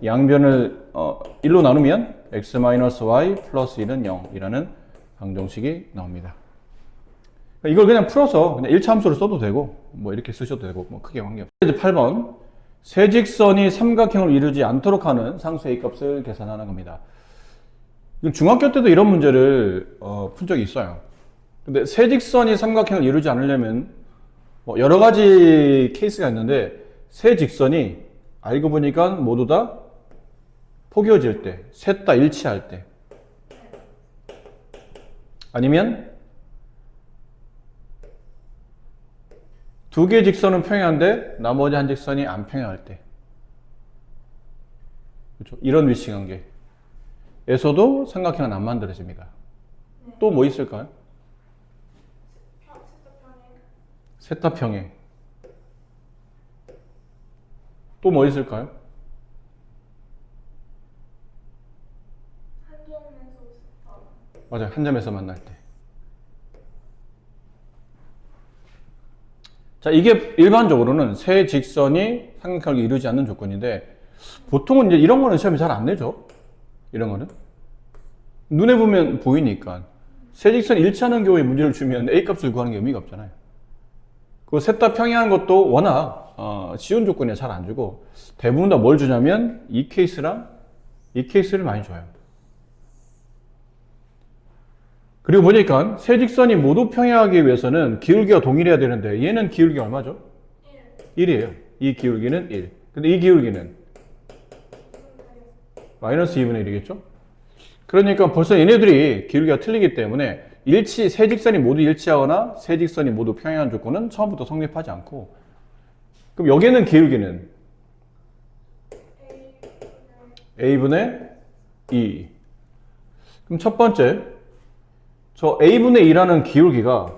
양변을 1로 나누면 X 마이너스 Y 플러스 1은 0이라는 방정식이 나옵니다. 이걸 그냥 풀어서 그냥 1차 함수를 써도 되고 뭐 이렇게 쓰셔도 되고 뭐 크게 관계없어요. 이제 8번 세 직선이 삼각형을 이루지 않도록 하는 상수 A 값을 계산하는 겁니다. 중학교 때도 이런 문제를 푼 적이 있어요. 근데 세 직선이 삼각형을 이루지 않으려면 뭐 여러 가지 케이스가 있는데 세 직선이 알고 보니까 모두 다 포개어질 때, 셋 다 일치할 때 아니면 두 개의 직선은 평행한데 나머지 한 직선이 안 평행할 때 그렇죠? 이런 위치 관계에서도 삼각형은 안 만들어집니다. 또 뭐 있을까요? 셋 다 평행. 또 뭐 있을까요? 맞아요. 한 점에서 만날 때. 자, 이게 일반적으로는 세 직선이 삼각형을 이루지 않는 조건인데 보통은 이제 이런 거는 시험에 잘 안 내죠. 이런 거는. 눈에 보면 보이니까. 세 직선이 일치하는 경우에 문제를 주면 A 값을 구하는 게 의미가 없잖아요. 그 셋 다 평행한 것도 워낙 쉬운 조건이라 잘 안 주고 대부분 다 뭘 주냐면 이 케이스랑 이 케이스를 많이 줘요. 그리고 보니까 세 직선이 모두 평행하기 위해서는 기울기가 동일해야 되는데 얘는 기울기가 얼마죠? 1이에요. 이 기울기는 1. 근데 이 기울기는 마이너스 2분의 1이겠죠? 그러니까 벌써 얘네들이 기울기가 틀리기 때문에 세 직선이 모두 일치하거나 세 직선이 모두 평행한 조건은 처음부터 성립하지 않고 그럼 여기는 기울기는 A분의 2. 그럼 첫 번째 저 A분의 2라는 기울기가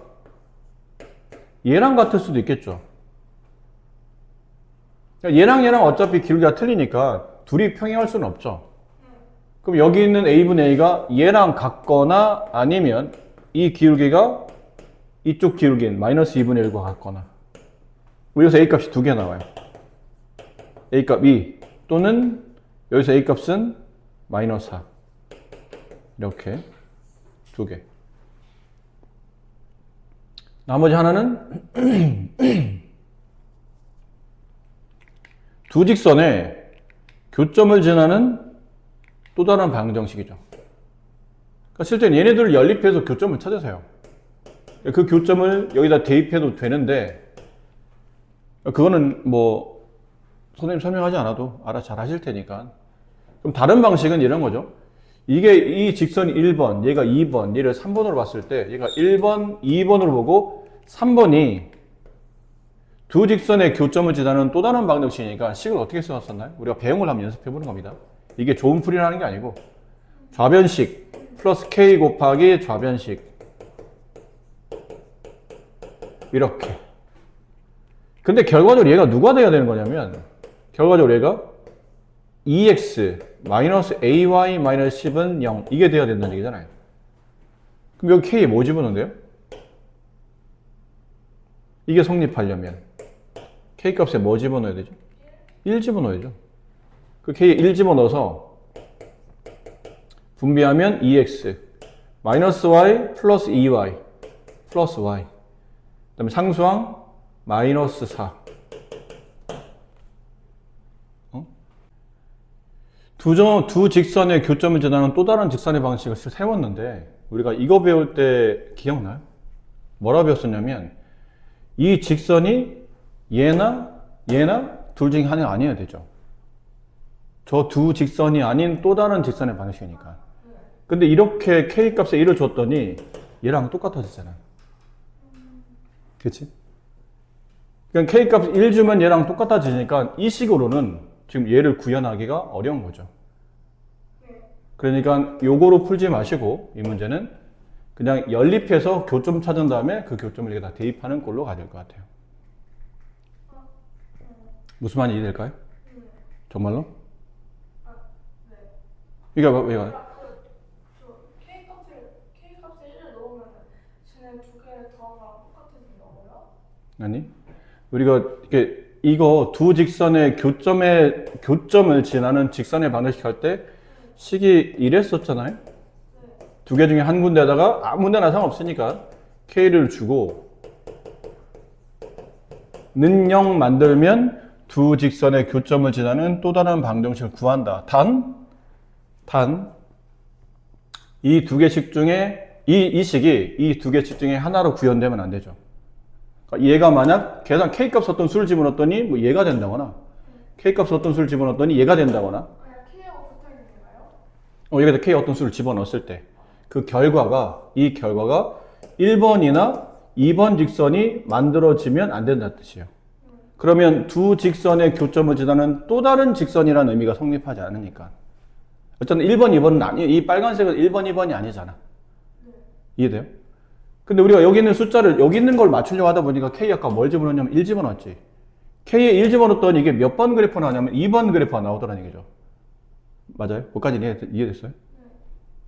얘랑 같을 수도 있겠죠. 얘랑 어차피 기울기가 틀리니까 둘이 평행할 수는 없죠. 그럼 여기 있는 A분의 A가 얘랑 같거나 아니면 이 기울기가 이쪽 기울기인 마이너스 2분의 1과 같거나 여기서 A값이 두 개 나와요. A값 2 또는 여기서 A값은 마이너스 4 이렇게 두 개. 나머지 하나는 두 직선에 교점을 지나는 또 다른 방정식이죠. 그러니까 실제는 얘네들을 연립해서 교점을 찾으세요. 그 교점을 여기다 대입해도 되는데 그거는 뭐 선생님 설명하지 않아도 알아 잘 하실 테니까. 그럼 다른 방식은 이런 거죠. 이게 이 직선이 1번, 얘가 2번, 얘를 3번으로 봤을 때 얘가 1번, 2번으로 보고 3번이 두 직선의 교점을 지나는 또 다른 방정식이니까 식을 어떻게 써놨었나요? 우리가 배운 걸 한번 연습해 보는 겁니다. 이게 좋은 풀이라는 게 아니고 좌변식 플러스 k 곱하기 좌변식 이렇게. 근데 결과적으로 얘가 누가 돼야 되는 거냐면 결과적으로 얘가 2x 마이너스 ay 마이너스 10은 0 이게 돼야 된다는 얘기잖아요. 그럼 여기 k에 뭐 집어넣는데요? 이게 성립하려면 k 값에 뭐 집어넣어야 되죠? 1 집어넣어야죠. 그 k에 1 집어넣어서 분비하면 2x 마이너스 y 플러스 2y 플러스 y 그 다음에 상수항 마이너스 4 두 직선의 교점을 지나는 또 다른 직선의 방식을 세웠는데 우리가 이거 배울 때 기억나요? 뭐라 배웠었냐면 이 직선이 얘나 둘 중에 하나가 아니어야 되죠. 저 두 직선이 아닌 또 다른 직선의 방식이니까. 근데 이렇게 k 값에 1을 줬더니 얘랑 똑같아지잖아요. 그치? 그러니까 k 값 1 주면 얘랑 똑같아지니까 이 식으로는 지금 얘를 구현하기가 어려운 거죠. 그러니까 요거로 풀지 마시고 이 문제는 그냥 연립해서 교점 찾은 다음에 그 교점을 여기다 대입하는 꼴로 가야 될 것 같아요. 무슨 말인지 이해될까요? 정말로? 이게 왜 와요? K값에 1을 넣으면 쟤네 두 개를 더하면 똑같아진다고요? 아니, 우리가 이거 두 직선의 교점을 지나는 직선의 방정식 할 때 식이 이랬었잖아요. 두 개 중에 한 군데다가 아무 데나 상관없으니까 K를 주고 는 0 만들면 두 직선의 교점을 지나는 또 다른 방정식을 구한다. 단 이 두 개식 중에 이 식이 이 두 개식 중에 하나로 구현되면 안 되죠. 그러니까 얘가 만약 계산 K값 어떤 수를 집어넣었더니 뭐 얘가 된다거나 K값 어떤 수를 집어넣었더니 얘가 된다거나 K하고 붙어있는 건가요? 여기다 K 어떤 수를 집어넣었을 때 그 결과가 1번이나 2번 직선이 만들어지면 안 된다는 뜻이에요. 그러면 두 직선의 교점을 지나는 또 다른 직선이라는 의미가 성립하지 않으니까. 어쨌든 1번, 2번은 아니, 이 빨간색은 1번, 2번이 아니잖아. 이해돼요? 근데 우리가 여기 있는 숫자를, 여기 있는 걸 맞추려고 하다 보니까 K 아까 뭘 집어넣냐면 1 집어넣었지. K에 1 집어넣었더니 이게 몇 번 그래프가 나오냐면 2번 그래프가 나오더라는 얘기죠. 맞아요? 거기까지 이해됐어요?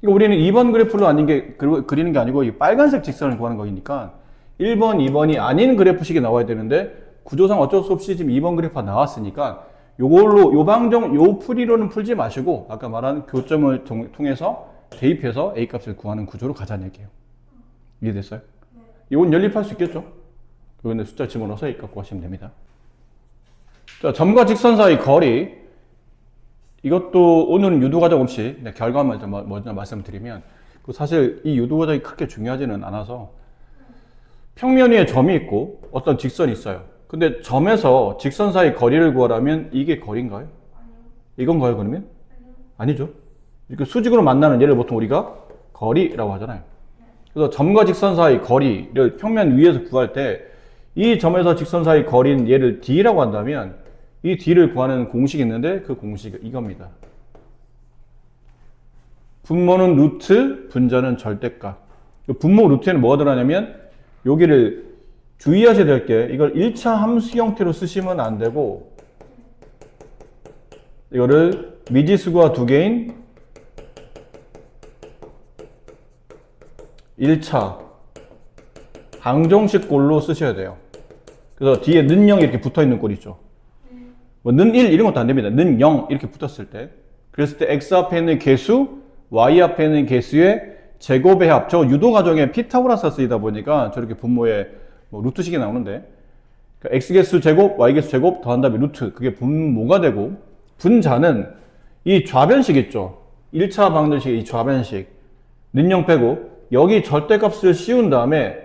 그러니까 우리는 2번 그래프로 아닌 게, 그리는 게 아니고 이 빨간색 직선을 구하는 거니까 1번, 2번이 아닌 그래프식이 나와야 되는데 구조상 어쩔 수 없이 지금 2번 그래프가 나왔으니까 요걸로, 요 풀이로는 풀지 마시고 아까 말한 교점을 통해서 대입해서 A 값을 구하는 구조로 가자는 얘기예요. 이해됐어요? 이건 연립할 수 있겠죠? 여기 숫자 집어넣어서 A 값 구하시면 됩니다. 자, 점과 직선 사이 거리. 이것도 오늘은 유도 과정 없이 결과만 먼저 말씀드리면 사실 이 유도 과정이 그렇게 중요하지는 않아서 평면 위에 점이 있고 어떤 직선이 있어요. 근데 점에서 직선 사이 거리를 구하라면 이게 거리인가요? 아니요. 이건가요 그러면? 아니요. 아니죠. 이렇게 수직으로 만나는 얘를 보통 우리가 거리라고 하잖아요. 그래서 점과 직선 사이 거리를 평면 위에서 구할 때 이 점에서 직선 사이 거리인 얘를 D라고 한다면 이 D를 구하는 공식이 있는데 그 공식이 이겁니다. 분모는 루트, 분자는 절대값. 분모 루트에는 뭐가 들어가냐면 여기를 주의하셔야 될 게 이걸 1차 함수 형태로 쓰시면 안 되고 이거를 미지수가 두 개인 1차 방정식 꼴로 쓰셔야 돼요. 그래서 뒤에 는 0이 이렇게 붙어 있는 꼴 있죠. 뭐 는 1 이런 것도 안 됩니다. 는 0 이렇게 붙었을 때. 그랬을 때 x 앞에 있는 개수, y 앞에 있는 개수의 제곱의 합. 저 유도 과정에 피타고라스가 쓰이다 보니까 저렇게 분모에 뭐 루트식이 나오는데 그러니까 x 개수 제곱, y 개수 제곱 더한 다음에 루트. 그게 분모가 되고 분자는 이 좌변식 있죠. 1차 방정식의 이 좌변식. 는 0 빼고 여기 절대값을 씌운 다음에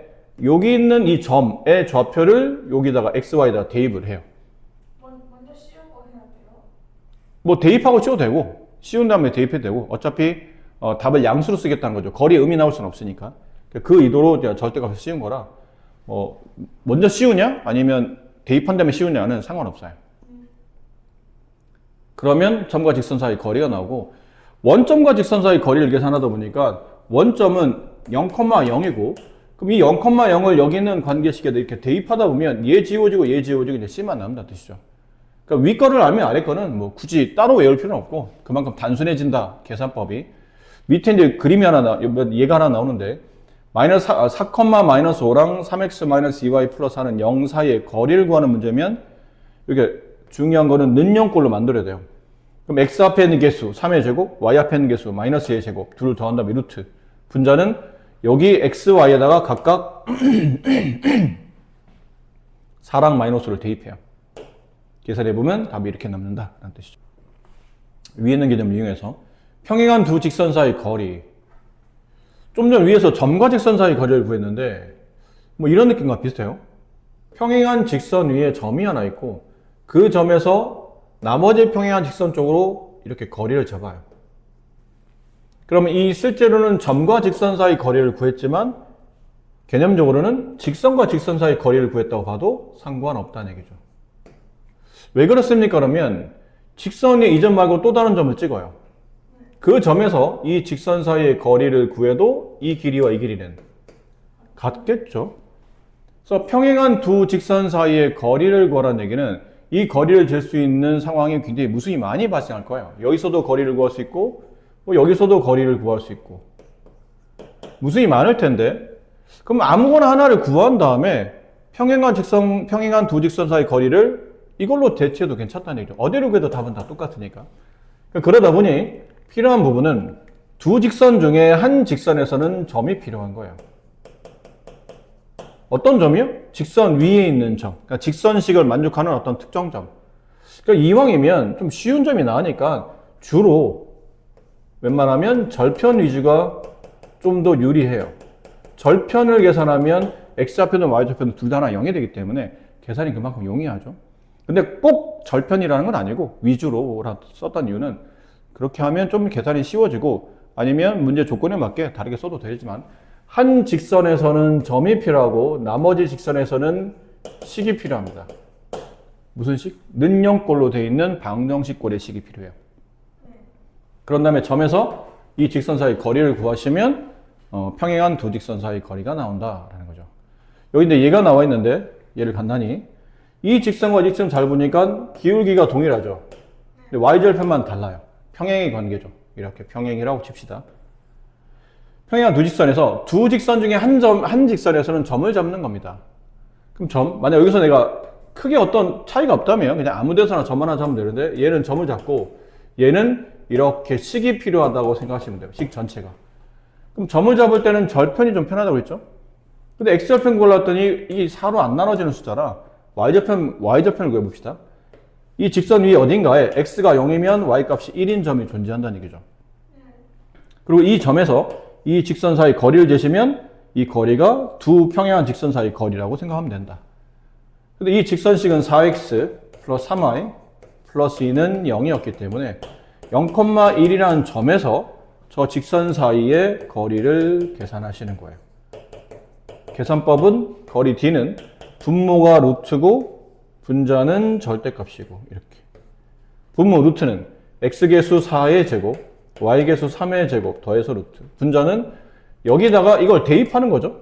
여기 있는 이 점의 좌표를 여기다가 xy에다 대입을 해요. 먼저 쉬운 거 해야 돼요? 뭐 대입하고 씌워도 되고 씌운 다음에 대입해도 되고 어차피 답을 양수로 쓰겠다는 거죠. 거리에 음이 나올 수는 없으니까. 그 의도로 제가 절대값을 씌운 거라 먼저 씌우냐 아니면 대입한 다음에 씌우냐는 상관없어요. 그러면 점과 직선 사이 거리가 나오고 원점과 직선 사이 거리를 계산하다 보니까 원점은 0,0이고 그럼 이 0,0을 여기 있는 관계식에 이렇게 대입하다 보면 얘 지워지고 얘 지워지고 이제 C만 남는다는 뜻이죠. 그러니까 위 거를 알면 아래 거는 뭐 굳이 따로 외울 필요는 없고 그만큼 단순해진다 계산법이. 밑에 이제 그림이 얘가 하나 나오는데 마이너스 4, 4,-5랑 3x-2y 플러스 하는 0 사이의 거리를 구하는 문제면 이렇게 중요한 거는 는영꼴로 만들어야 돼요. 그럼 x 앞에 있는 개수 3의 제곱, y 앞에 있는 개수 마이너스 2의 제곱 둘을 더한 다음에 루트. 분자는 여기 x, y에다가 각각 4랑 마이너스를 대입해요. 계산해보면 답이 이렇게 남는다 라는 뜻이죠. 위에 있는 개념을 이용해서 평행한 두 직선 사이 거리. 좀 전 위에서 점과 직선 사이 거리를 구했는데 뭐 이런 느낌과 비슷해요. 평행한 직선 위에 점이 하나 있고 그 점에서 나머지 평행한 직선 쪽으로 이렇게 거리를 잡아요. 그러면 이 실제로는 점과 직선 사이 거리를 구했지만 개념적으로는 직선과 직선 사이 거리를 구했다고 봐도 상관없다는 얘기죠. 왜 그렇습니까? 그러면 직선에 이 점 말고 또 다른 점을 찍어요. 그 점에서 이 직선 사이의 거리를 구해도 이 길이와 이 길이는 같겠죠. 그래서 평행한 두 직선 사이의 거리를 구하라는 얘기는 이 거리를 잴 수 있는 상황이 굉장히 무수히 많이 발생할 거예요. 여기서도 거리를 구할 수 있고 뭐 여기서도 거리를 구할 수 있고 무수히 많을 텐데 그럼 아무거나 하나를 구한 다음에 평행한 두 직선 사이 거리를 이걸로 대체해도 괜찮다는 얘기죠. 어디로 구해도 답은 다 똑같으니까. 그러다 보니 필요한 부분은 두 직선 중에 한 직선에서는 점이 필요한 거예요. 어떤 점이요? 직선 위에 있는 점. 그러니까 직선식을 만족하는 어떤 특정 점. 그러니까 이왕이면 좀 쉬운 점이 나으니까 주로 웬만하면 절편 위주가 좀 더 유리해요. 절편을 계산하면 x좌표든 y좌표든 둘 다 하나 0이 되기 때문에 계산이 그만큼 용이하죠. 근데 꼭 절편이라는 건 아니고 위주로 썼던 이유는 그렇게 하면 좀 계산이 쉬워지고 아니면 문제 조건에 맞게 다르게 써도 되지만 한 직선에서는 점이 필요하고 나머지 직선에서는 식이 필요합니다. 무슨 식? 는영꼴로 되어 있는 방정식 꼴의 식이 필요해요. 그런 다음에 점에서 이 직선 사이 거리를 구하시면 평행한 두 직선 사이 거리가 나온다라는 거죠. 여기 근데 얘가 나와 있는데 얘를 간단히 이 직선과 직선 잘 보니까 기울기가 동일하죠. 근데 y절편만 달라요. 평행의 관계죠. 이렇게 평행이라고 칩시다. 평행한 두 직선에서 두 직선 중에 한 직선에서는 점을 잡는 겁니다. 그럼 만약 여기서 내가 크게 어떤 차이가 없다면 그냥 아무 데서나 점 하나 잡으면 되는데 얘는 점을 잡고 얘는 이렇게 식이 필요하다고 생각하시면 돼요. 식 전체가. 그럼 점을 잡을 때는 절편이 좀 편하다고 했죠? 근데 x절편 골랐더니 이 4로 안 나눠지는 숫자라 y절편을 구해봅시다. 이 직선 위 어딘가에 x가 0이면 y값이 1인 점이 존재한다는 얘기죠. 그리고 이 점에서 이 직선 사이 거리를 재시면 이 거리가 두 평행한 직선 사이 거리라고 생각하면 된다. 근데 이 직선식은 4x 플러스 3y 플러스 2는 0이었기 때문에 0,1이라는 점에서 저 직선 사이의 거리를 계산하시는 거예요. 계산법은 거리 d는 분모가 루트고 분자는 절대값이고 이렇게. 분모 루트는 x계수 4의 제곱, y계수 3의 제곱 더해서 루트. 분자는 여기다가 이걸 대입하는 거죠.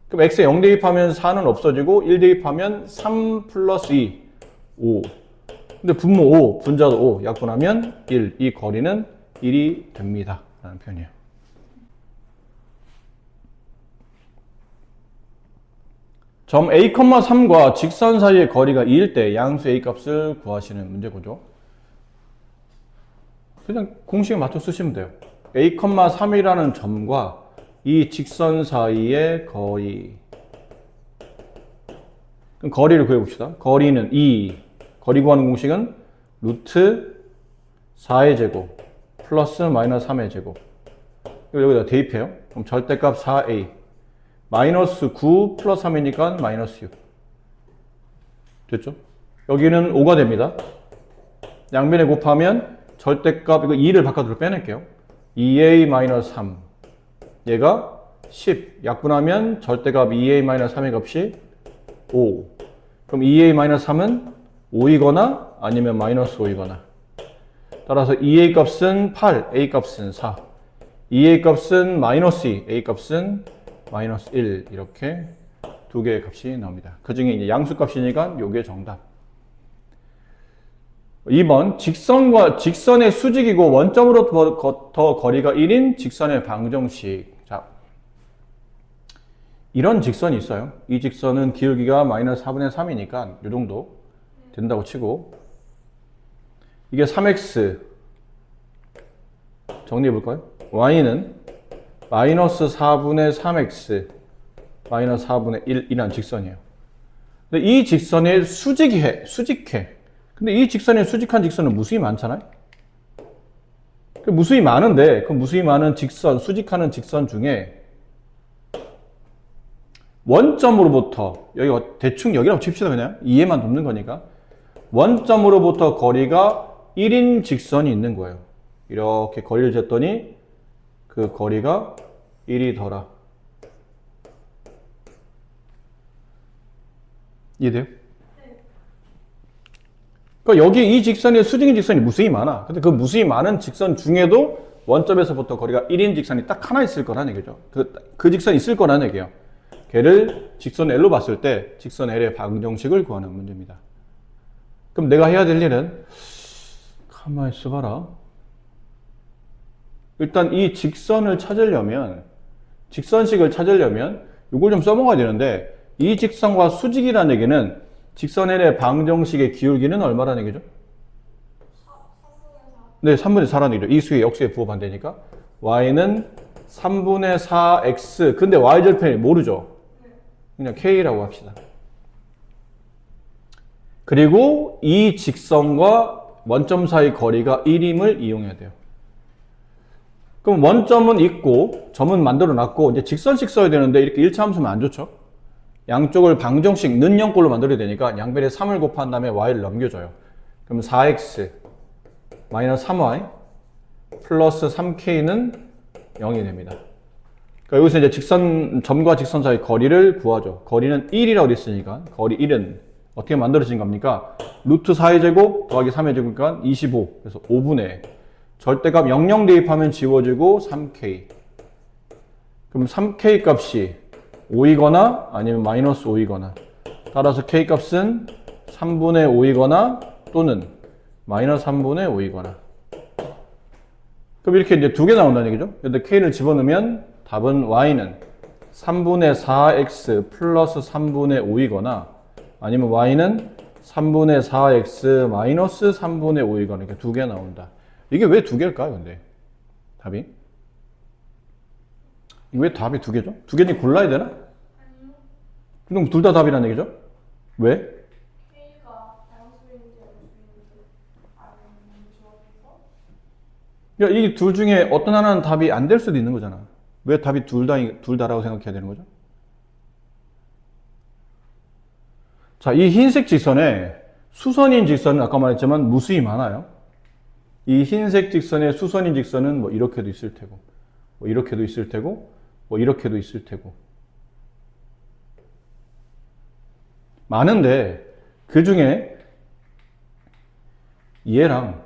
그럼 x에 0 대입하면 4는 없어지고 1 대입하면 3 플러스 2, 5. 근데 분모 5, 분자도 5 약분하면 1. 이 거리는 1이 됩니다. 라는 표현이에요. 점 a,3과 직선 사이의 거리가 2일 때 양수 a 값을 구하시는 문제고죠. 그냥 공식에 맞춰 쓰시면 돼요. a,3이라는 점과 이 직선 사이의 거리. 그럼 거리를 구해봅시다. 거리는 2. 거리 구하는 공식은 루트 4의 제곱 플러스 마이너스 3의 제곱. 여기다 대입해요. 그럼 절대값 4a 마이너스 9 플러스 3이니까 마이너스 6. 됐죠? 여기는 5가 됩니다. 양변에 곱하면 절대값, 이거 2를 바깥으로 빼낼게요. 2a 마이너스 3. 얘가 10. 약분하면 절대값 2a 마이너스 3의 값이 5. 그럼 2a 마이너스 3은 5이거나 아니면 마이너스 5이거나. 따라서 2a 값은 8, a 값은 4. 2a 값은 마이너스 2, a 값은 마이너스 1. 이렇게 두 개의 값이 나옵니다. 그 중에 이제 양수값이니까 요게 정답. 2번, 직선의 수직이고 원점으로부터 거리가 1인 직선의 방정식. 자, 이런 직선이 있어요. 이 직선은 기울기가 마이너스 4분의 3이니까 이 정도 된다고 치고, 이게 3x 정리해 볼까요? y는 마이너스 4분의 3x 마이너스 4분의 1이라는 직선이에요. 근데 이 직선에 수직해. 근데 이 직선에 수직한 직선은 무수히 많잖아요? 무수히 많은데, 그 무수히 많은 직선, 수직하는 직선 중에 원점으로부터, 여기가 대충 여기라고 칩시다, 그냥. 2에만 돕는 거니까. 원점으로부터 거리가 1인 직선이 있는 거예요. 이렇게 거리를 쟀더니 그 거리가 1이더라. 이해돼요? 그러니까 여기 이 직선의 수직인 직선이 무수히 많아. 근데 그 무수히 많은 직선 중에도 원점에서부터 거리가 1인 직선이 딱 하나 있을 거라는 얘기죠. 그 직선이 있을 거라는 얘기예요. 걔를 직선 L로 봤을 때 직선 L의 방정식을 구하는 문제입니다. 그럼 내가 해야 될 일은 가만히 있어봐라. 일단 이 직선을 찾으려면, 직선식을 찾으려면 이걸 좀 써먹어야 되는데, 이 직선과 수직이라는 얘기는 직선 L의 방정식의 기울기는 얼마라는 얘기죠? 3분의 4. 네, 3분의 4라는 얘기죠. 이 수의 역수에 부호반대니까. y는 3분의 4x. 근데 y절편이 모르죠? 그냥 k라고 합시다. 그리고 이 직선과 원점 사이 거리가 1임을 이용해야 돼요. 그럼 원점은 있고 점은 만들어 놨고 이제 직선식 써야 되는데 이렇게 1차 함수면 안 좋죠? 양쪽을 방정식 는영꼴로 만들어야 되니까 양변에 3을 곱한 다음에 y를 넘겨줘요. 그럼 4x 마이너스 3y 플러스 3k는 0이 됩니다. 그러니까 여기서 이제 점과 직선 사이 거리를 구하죠. 거리는 1이라고 했으니까 거리 1은 어떻게 만들어진 겁니까? 루트 4의 제곱 더하기 3의 제곱이니까 25. 그래서 5분의 절대값 00 대입하면 지워지고 3k. 그럼 3k 값이 5이거나 아니면 마이너스 5이거나, 따라서 k 값은 3분의 5이거나 또는 마이너스 3분의 5이거나. 그럼 이렇게 이제 두 개 나온다는 얘기죠. 근데 k를 집어넣으면 답은 y는 3분의 4x 플러스 3분의 5이거나 아니면 y는 3분의 4x 마이너스 3분의 5이거나. 이렇게 두 개 나온다. 이게 왜 두 개일까요, 근데? 답이? 왜 답이 두 개죠? 두 개니 골라야 되나? 아니요. 그럼 둘 다 답이라는 얘기죠? 왜? K가 양수인지 양수인지 아니면 주어져서 그러니까 이 둘 중에 어떤 하나는 답이 안 될 수도 있는 거잖아. 왜 답이 둘 다라고 생각해야 되는 거죠? 자, 이 흰색 직선에 수선인 직선은 아까 말했지만 무수히 많아요. 이 흰색 직선의 수선인 직선은 뭐 이렇게도 있을 테고, 뭐 이렇게도 있을 테고, 뭐 이렇게도 있을 테고. 많은데 그 중에 얘랑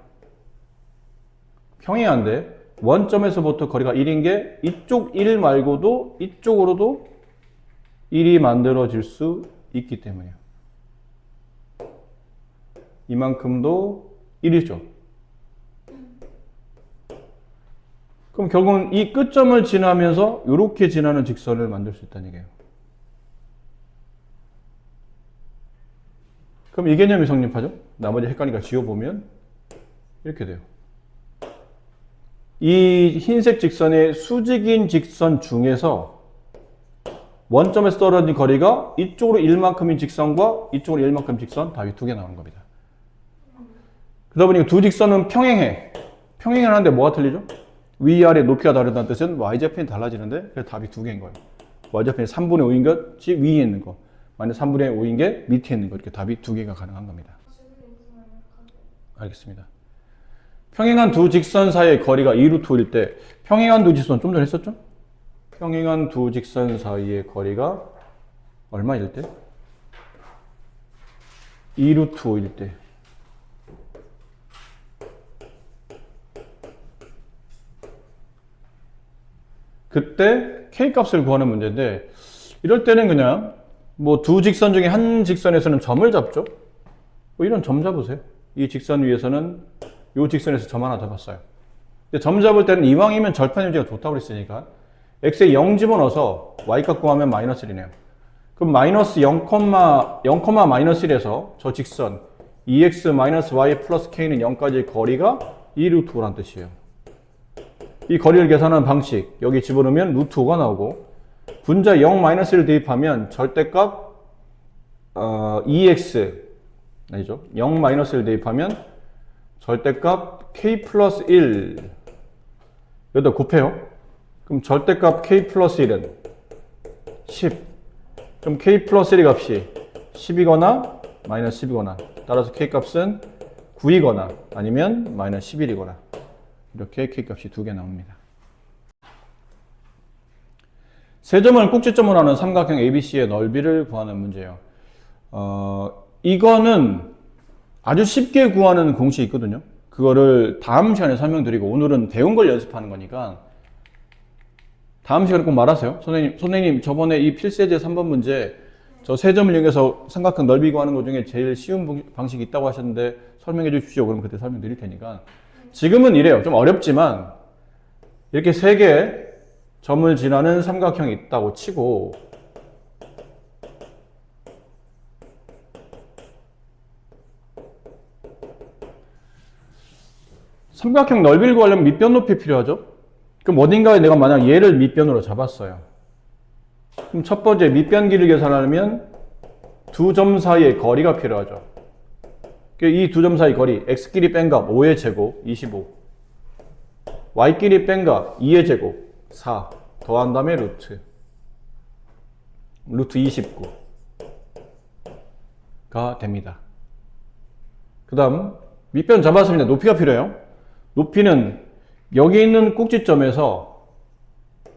평행한데 원점에서부터 거리가 1인 게 이쪽 1 말고도 이쪽으로도 1이 만들어질 수 있기 때문이에요. 이만큼도 1이죠. 그럼 결국은 이 끝점을 지나면서 이렇게 지나는 직선을 만들 수 있다는 얘기예요. 그럼 이 개념이 성립하죠? 나머지 헷갈리니까 지워보면 이렇게 돼요. 이 흰색 직선의 수직인 직선 중에서 원점에서 떨어진 거리가 이쪽으로 1만큼인 직선과 이쪽으로 1만큼 직선, 답이 두 개 나오는 겁니다. 그러다 보니까 두 직선은 평행해. 평행하는데 뭐가 틀리죠? 위아래 높이가 다르다는 뜻은 y좌편이 달라지는데 그래서 답이 두 개인 거예요. y좌표의 3분의 5인 것이 위에 있는 거, 마이너스 3분의 5인 게 밑에 있는 거, 이렇게 답이 두 개가 가능한 겁니다. 알겠습니다. 평행한 두 직선 사이의 거리가 2루트 5일 때, 평행한 두 직선 좀 전에 했었죠? 평행한 두 직선 사이의 거리가 얼마일 때? 2루트 5일 때. 그때 K값을 구하는 문제인데, 이럴 때는 그냥 뭐 두 직선 중에 한 직선에서는 점을 잡죠? 뭐 이런 점 잡으세요. 이 직선 위에서는 이 직선에서 점 하나 잡았어요. 근데 점 잡을 때는 이왕이면 절편 유지가 좋다고 그랬으니까 x에 0 집어넣어서 y값 구하면 마이너스 1이네요. 그럼 마이너스 0, 마이너스 1에서 저 직선 2x 마이너스 y 플러스 k는 0까지의 거리가 2루트 5라는 뜻이에요. 이 거리를 계산하는 방식, 여기 집어넣으면 루트 5가 나오고, 분자 0 마이너스를 대입하면 절대값 2x 아니죠? 0 마이너스를 대입하면 절대값 k 플러스 1 여기다 곱해요. 그럼 절대값 k 플러스 1은 10. 그럼 k 플러스 1의 값이 10이거나 마이너스 10이거나, 따라서 k 값은 9이거나 아니면 마이너스 11이거나, 이렇게 k 값이 두 개 나옵니다. 세 점을 꼭지점으로 하는 삼각형 ABC의 넓이를 구하는 문제예요. 이거는 아주 쉽게 구하는 공식이 있거든요. 그거를 다음 시간에 설명드리고, 오늘은 배운 걸 연습하는 거니까 다음 시간에 꼭 말하세요. 선생님 저번에 이 필세제 3번 문제 저 세 점을 이용해서 삼각형 넓이 구하는 것 중에 제일 쉬운 방식이 있다고 하셨는데 설명해 주십시오. 그럼 그때 설명드릴 테니까. 지금은 이래요. 좀 어렵지만 이렇게 세 개의 점을 지나는 삼각형이 있다고 치고, 삼각형 넓이를 구하려면 밑변 높이 필요하죠? 그럼 어딘가에 내가 만약 얘를 밑변으로 잡았어요. 그럼 첫 번째 밑변 길이를 계산하려면 두 점 사이의 거리가 필요하죠. 이 두 점 사이 거리, x끼리 뺀 값 5의 제곱 25, y끼리 뺀 값 2의 제곱 4 더한 다음에 루트 29가 됩니다. 그 다음 밑변 잡았습니다. 높이가 필요해요. 높이는 여기 있는 꼭지점에서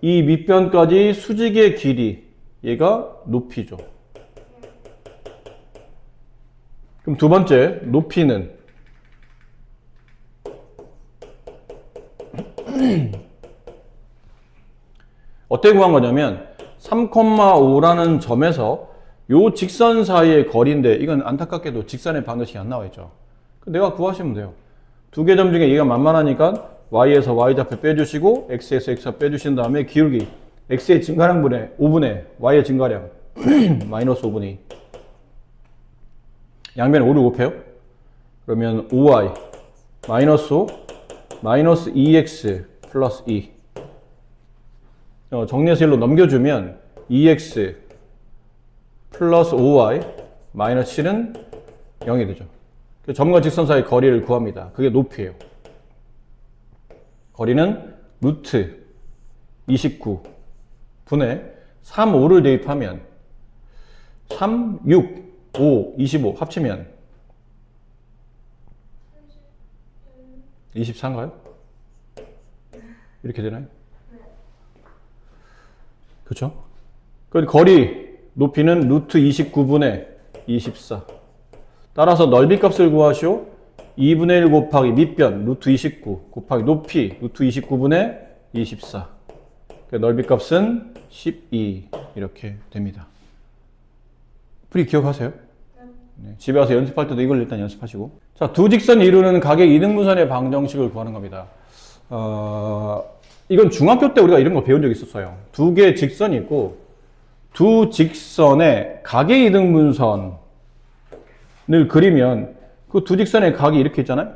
이 밑변까지 수직의 길이, 얘가 높이죠. 그럼 두 번째 높이는 어떻게 구한 거냐면 3,5라는 점에서 요 직선 사이의 거리인데, 이건 안타깝게도 직선의 방정식이 안 나와 있죠. 내가 구하시면 돼요. 두 개 점 중에 얘가 만만하니까 y에서 y좌표 빼주시고 x에서 x좌표 빼주신 다음에 기울기 x의 증가량분의 5분의 y의 증가량 마이너스 5분의 2, 양변에 5를 곱해요. 그러면 5y 마이너스 5 마이너스 2x 플러스 2, 정리해서 1로 넘겨주면 2x 플러스 5y 마이너스 7은 0이 되죠. 점과 직선 사이 거리를 구합니다. 그게 높이에요. 거리는 루트 29 분의 3, 5를 대입하면 3, 6, 5, 25 합치면 24인가요? 이렇게 되나요? 그렇죠? 거리 높이는 루트 29분의 24. 따라서 넓이 값을 구하시오. 2분의 1 곱하기 밑변 루트 29 곱하기 높이 루트 29분의 24. 넓이 값은 12 이렇게 됩니다. 풀이 기억하세요? 네, 집에 와서 연습할 때도 이걸 일단 연습하시고. 자, 두 직선이 이루는 각의 이등분선의 방정식을 구하는 겁니다. 이건 중학교 때 우리가 이런 거 배운 적 있었어요. 두 개의 직선이 있고 두 직선의 각의 이등분선을 그리면 그 두 직선의 각이 이렇게 있잖아요.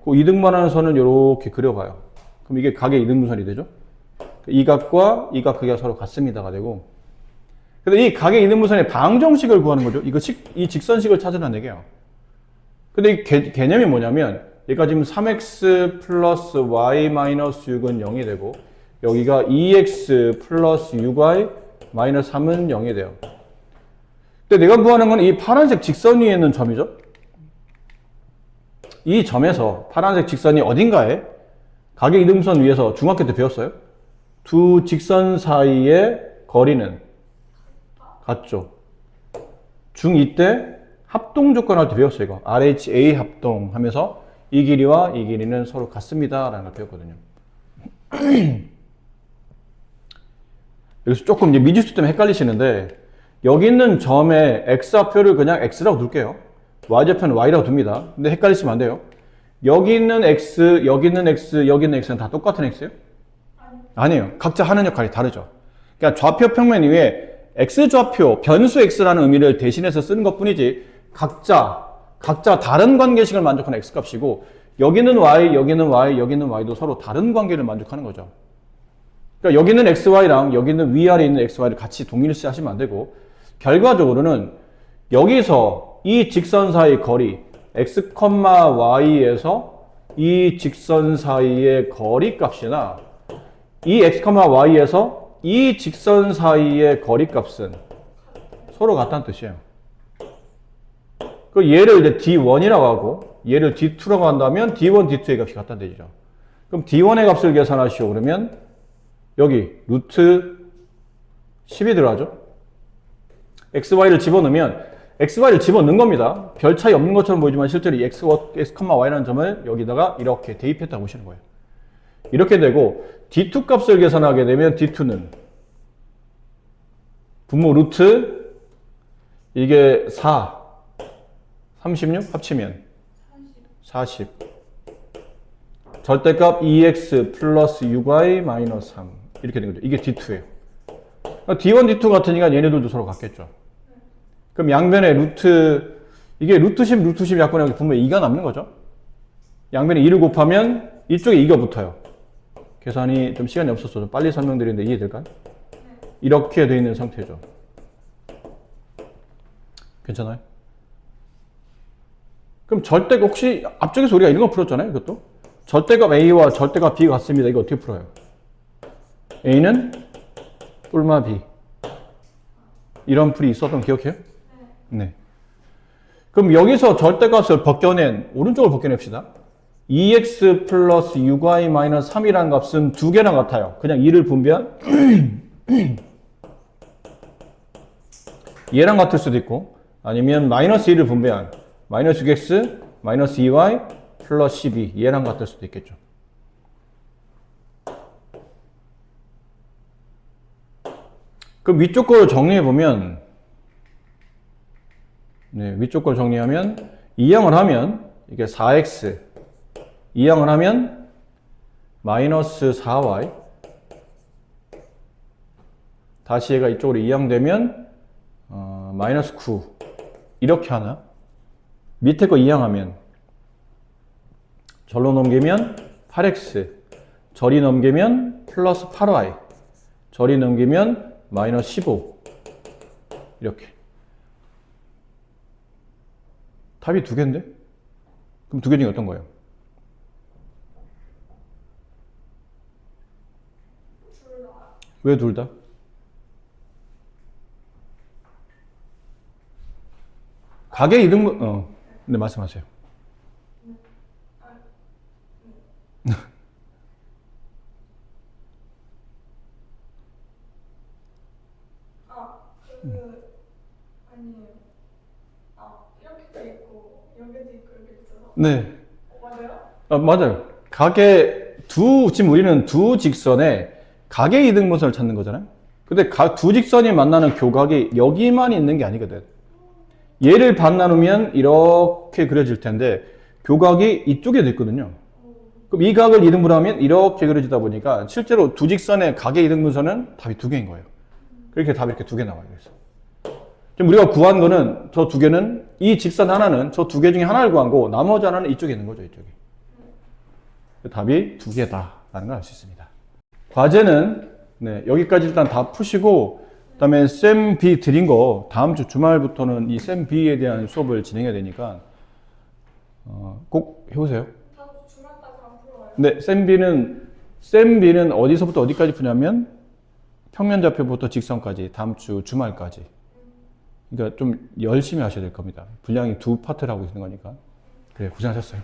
그 이등분하는 선을 이렇게 그려봐요. 그럼 이게 각의 이등분선이 되죠. 이 각과 이 각 크기가 서로 같습니다가 되고, 근데 이 각의 이등분선의 방정식을 구하는 거죠. 이 직선식을 찾으라는 얘기예요. 근데 이 개념이 뭐냐면, 여기가 지금 3x 플러스 y 마이너스 6은 0이 되고, 여기가 2x 플러스 6y 마이너스 3은 0이 돼요. 근데 내가 구하는 건 이 파란색 직선 위에 있는 점이죠. 이 점에서 파란색 직선이 어딘가에 가계 이등분선 위에서 중학교 때 배웠어요? 두 직선 사이의 거리는 같죠. 중2 때 합동 조건 할 때 배웠어요. 이거 RHA 합동 하면서 이 길이와 이 길이는 서로 같습니다 라는 걸 배웠거든요. 여기서 조금 이제 미지수 때문에 헷갈리시는데 여기 있는 점의 x좌표를 그냥 x라고 둘게요. y좌표는 y라고 둡니다. 근데 헷갈리시면 안 돼요. 여기 있는 x, 여기 있는 x, 여기 있는 x는 다 똑같은 x예요? 아니에요. 각자 하는 역할이 다르죠. 그러니까 좌표 평면 위에 x좌표, 변수 x라는 의미를 대신해서 쓰는 것 뿐이지 각자 다른 관계식을 만족하는 x값이고 여기는 y, 여기는 y, 여기는 y도 서로 다른 관계를 만족하는 거죠. 그러니까 여기는 xy랑 여기는 위아래에 있는 xy를 같이 동일시 하시면 안 되고 결과적으로는 여기서 이 직선 사이 거리 x, y에서 이 직선 사이의 거리 값이나 이 x, y에서 이 직선 사이의 거리 값은 서로 같다는 뜻이에요. 그 얘를 이제 D1이라고 하고 얘를 D2라고 한다면 D1, D2의 값이 같다는 뜻이죠. 그럼 D1의 값을 계산하시오. 그러면 여기 루트 10이 들어가죠. XY를 집어넣으면 XY를 집어넣은 겁니다. 별 차이 없는 것처럼 보이지만 실제로 이 X, Y라는 점을 여기다가 이렇게 대입했다고 보시는 거예요. 이렇게 되고 D2 값을 계산하게 되면 D2는 분모 루트 이게 4, 36 합치면 40 절대값 2x 플러스 6y 마이너스 3 이렇게 된 거죠. 이게 D2예요. D1, D2 같으니까 얘네들도 서로 같겠죠. 그럼 양변에 루트 이게 루트 10, 루트 10 약분하기 분모에 2가 남는 거죠. 양변에 2를 곱하면 이쪽에 2가 붙어요. 계산이 좀 시간이 없어서 좀 빨리 설명드리는데 이해될까요? 이렇게 되어 있는 상태죠. 괜찮아요? 그럼 절대값 혹시 앞쪽에서 우리가 이런 거 풀었잖아요. 이것도 절대값 A와 절대값 B가 같습니다. 이거 어떻게 풀어요? A는 뿔마 B 이런 풀이 있었던 거 기억해요? 네. 그럼 여기서 절대값을 벗겨낸 오른쪽을 벗겨냅시다. 2x 플러스 6y 마이너스 3이라는 값은 두 개랑 같아요. 그냥 2를 분배한 얘랑 같을 수도 있고 아니면 마이너스 2를 분배한 마이너스 6x 마이너스 2y 플러스 12 얘랑 같을 수도 있겠죠. 그럼 위쪽 거를 정리해보면 네, 위쪽 걸 정리하면 이항을 하면 이게 4x 이항을 하면 마이너스 4y 다시 얘가 이쪽으로 이항되면 마이너스 9 이렇게 하나 밑에 거 이항하면 절로 넘기면 8x 절이 넘기면 플러스 8y 절이 넘기면 마이너스 15 이렇게 답이 두 개인데? 그럼 두 개 중에 어떤 거예요? 둘 다. 왜 둘 다? 가계 이등분 네 말씀하세요. 아니에요. 이렇게 돼 있고 여기도 있고 이렇게 있어서. 네. 맞아요? 맞아요. 지금 우리는 두 직선에 가계 이등분선을 찾는 거잖아요. 근데 두 직선이 만나는 교각이 여기만 있는 게 아니거든. 얘를 반 나누면 이렇게 그려질 텐데 교각이 이쪽에 있거든요. 그럼 이 각을 이등분하면 이렇게 그려지다 보니까 실제로 두 직선의 가계 이등분선은 답이 두 개인 거예요. 그렇게 답이 이렇게 두 개 나와요. 그래서 지금 우리가 구한 거는 저 두 개는 이 직선 하나는 저 두 개 중에 하나를 구한 거고 나머지 하나는 이쪽에 있는 거죠. 이쪽에. 답이 두 개다라는 걸 알 수 있습니다. 과제는 네, 여기까지 일단 다 푸시고 그다음에 쌤 B 드린 거 다음 주 주말부터는 이 쌤 B에 대한 수업을 진행해야 되니까 꼭 해보세요. 다음 주 주말까지 안 풀어요. 네, 쌤 B는 어디서부터 어디까지 푸냐면 평면 좌표부터 직선까지 다음 주 주말까지. 그러니까 좀 열심히 하셔야 될 겁니다. 분량이 두 파트라고 있는 거니까. 그래, 고생하셨어요.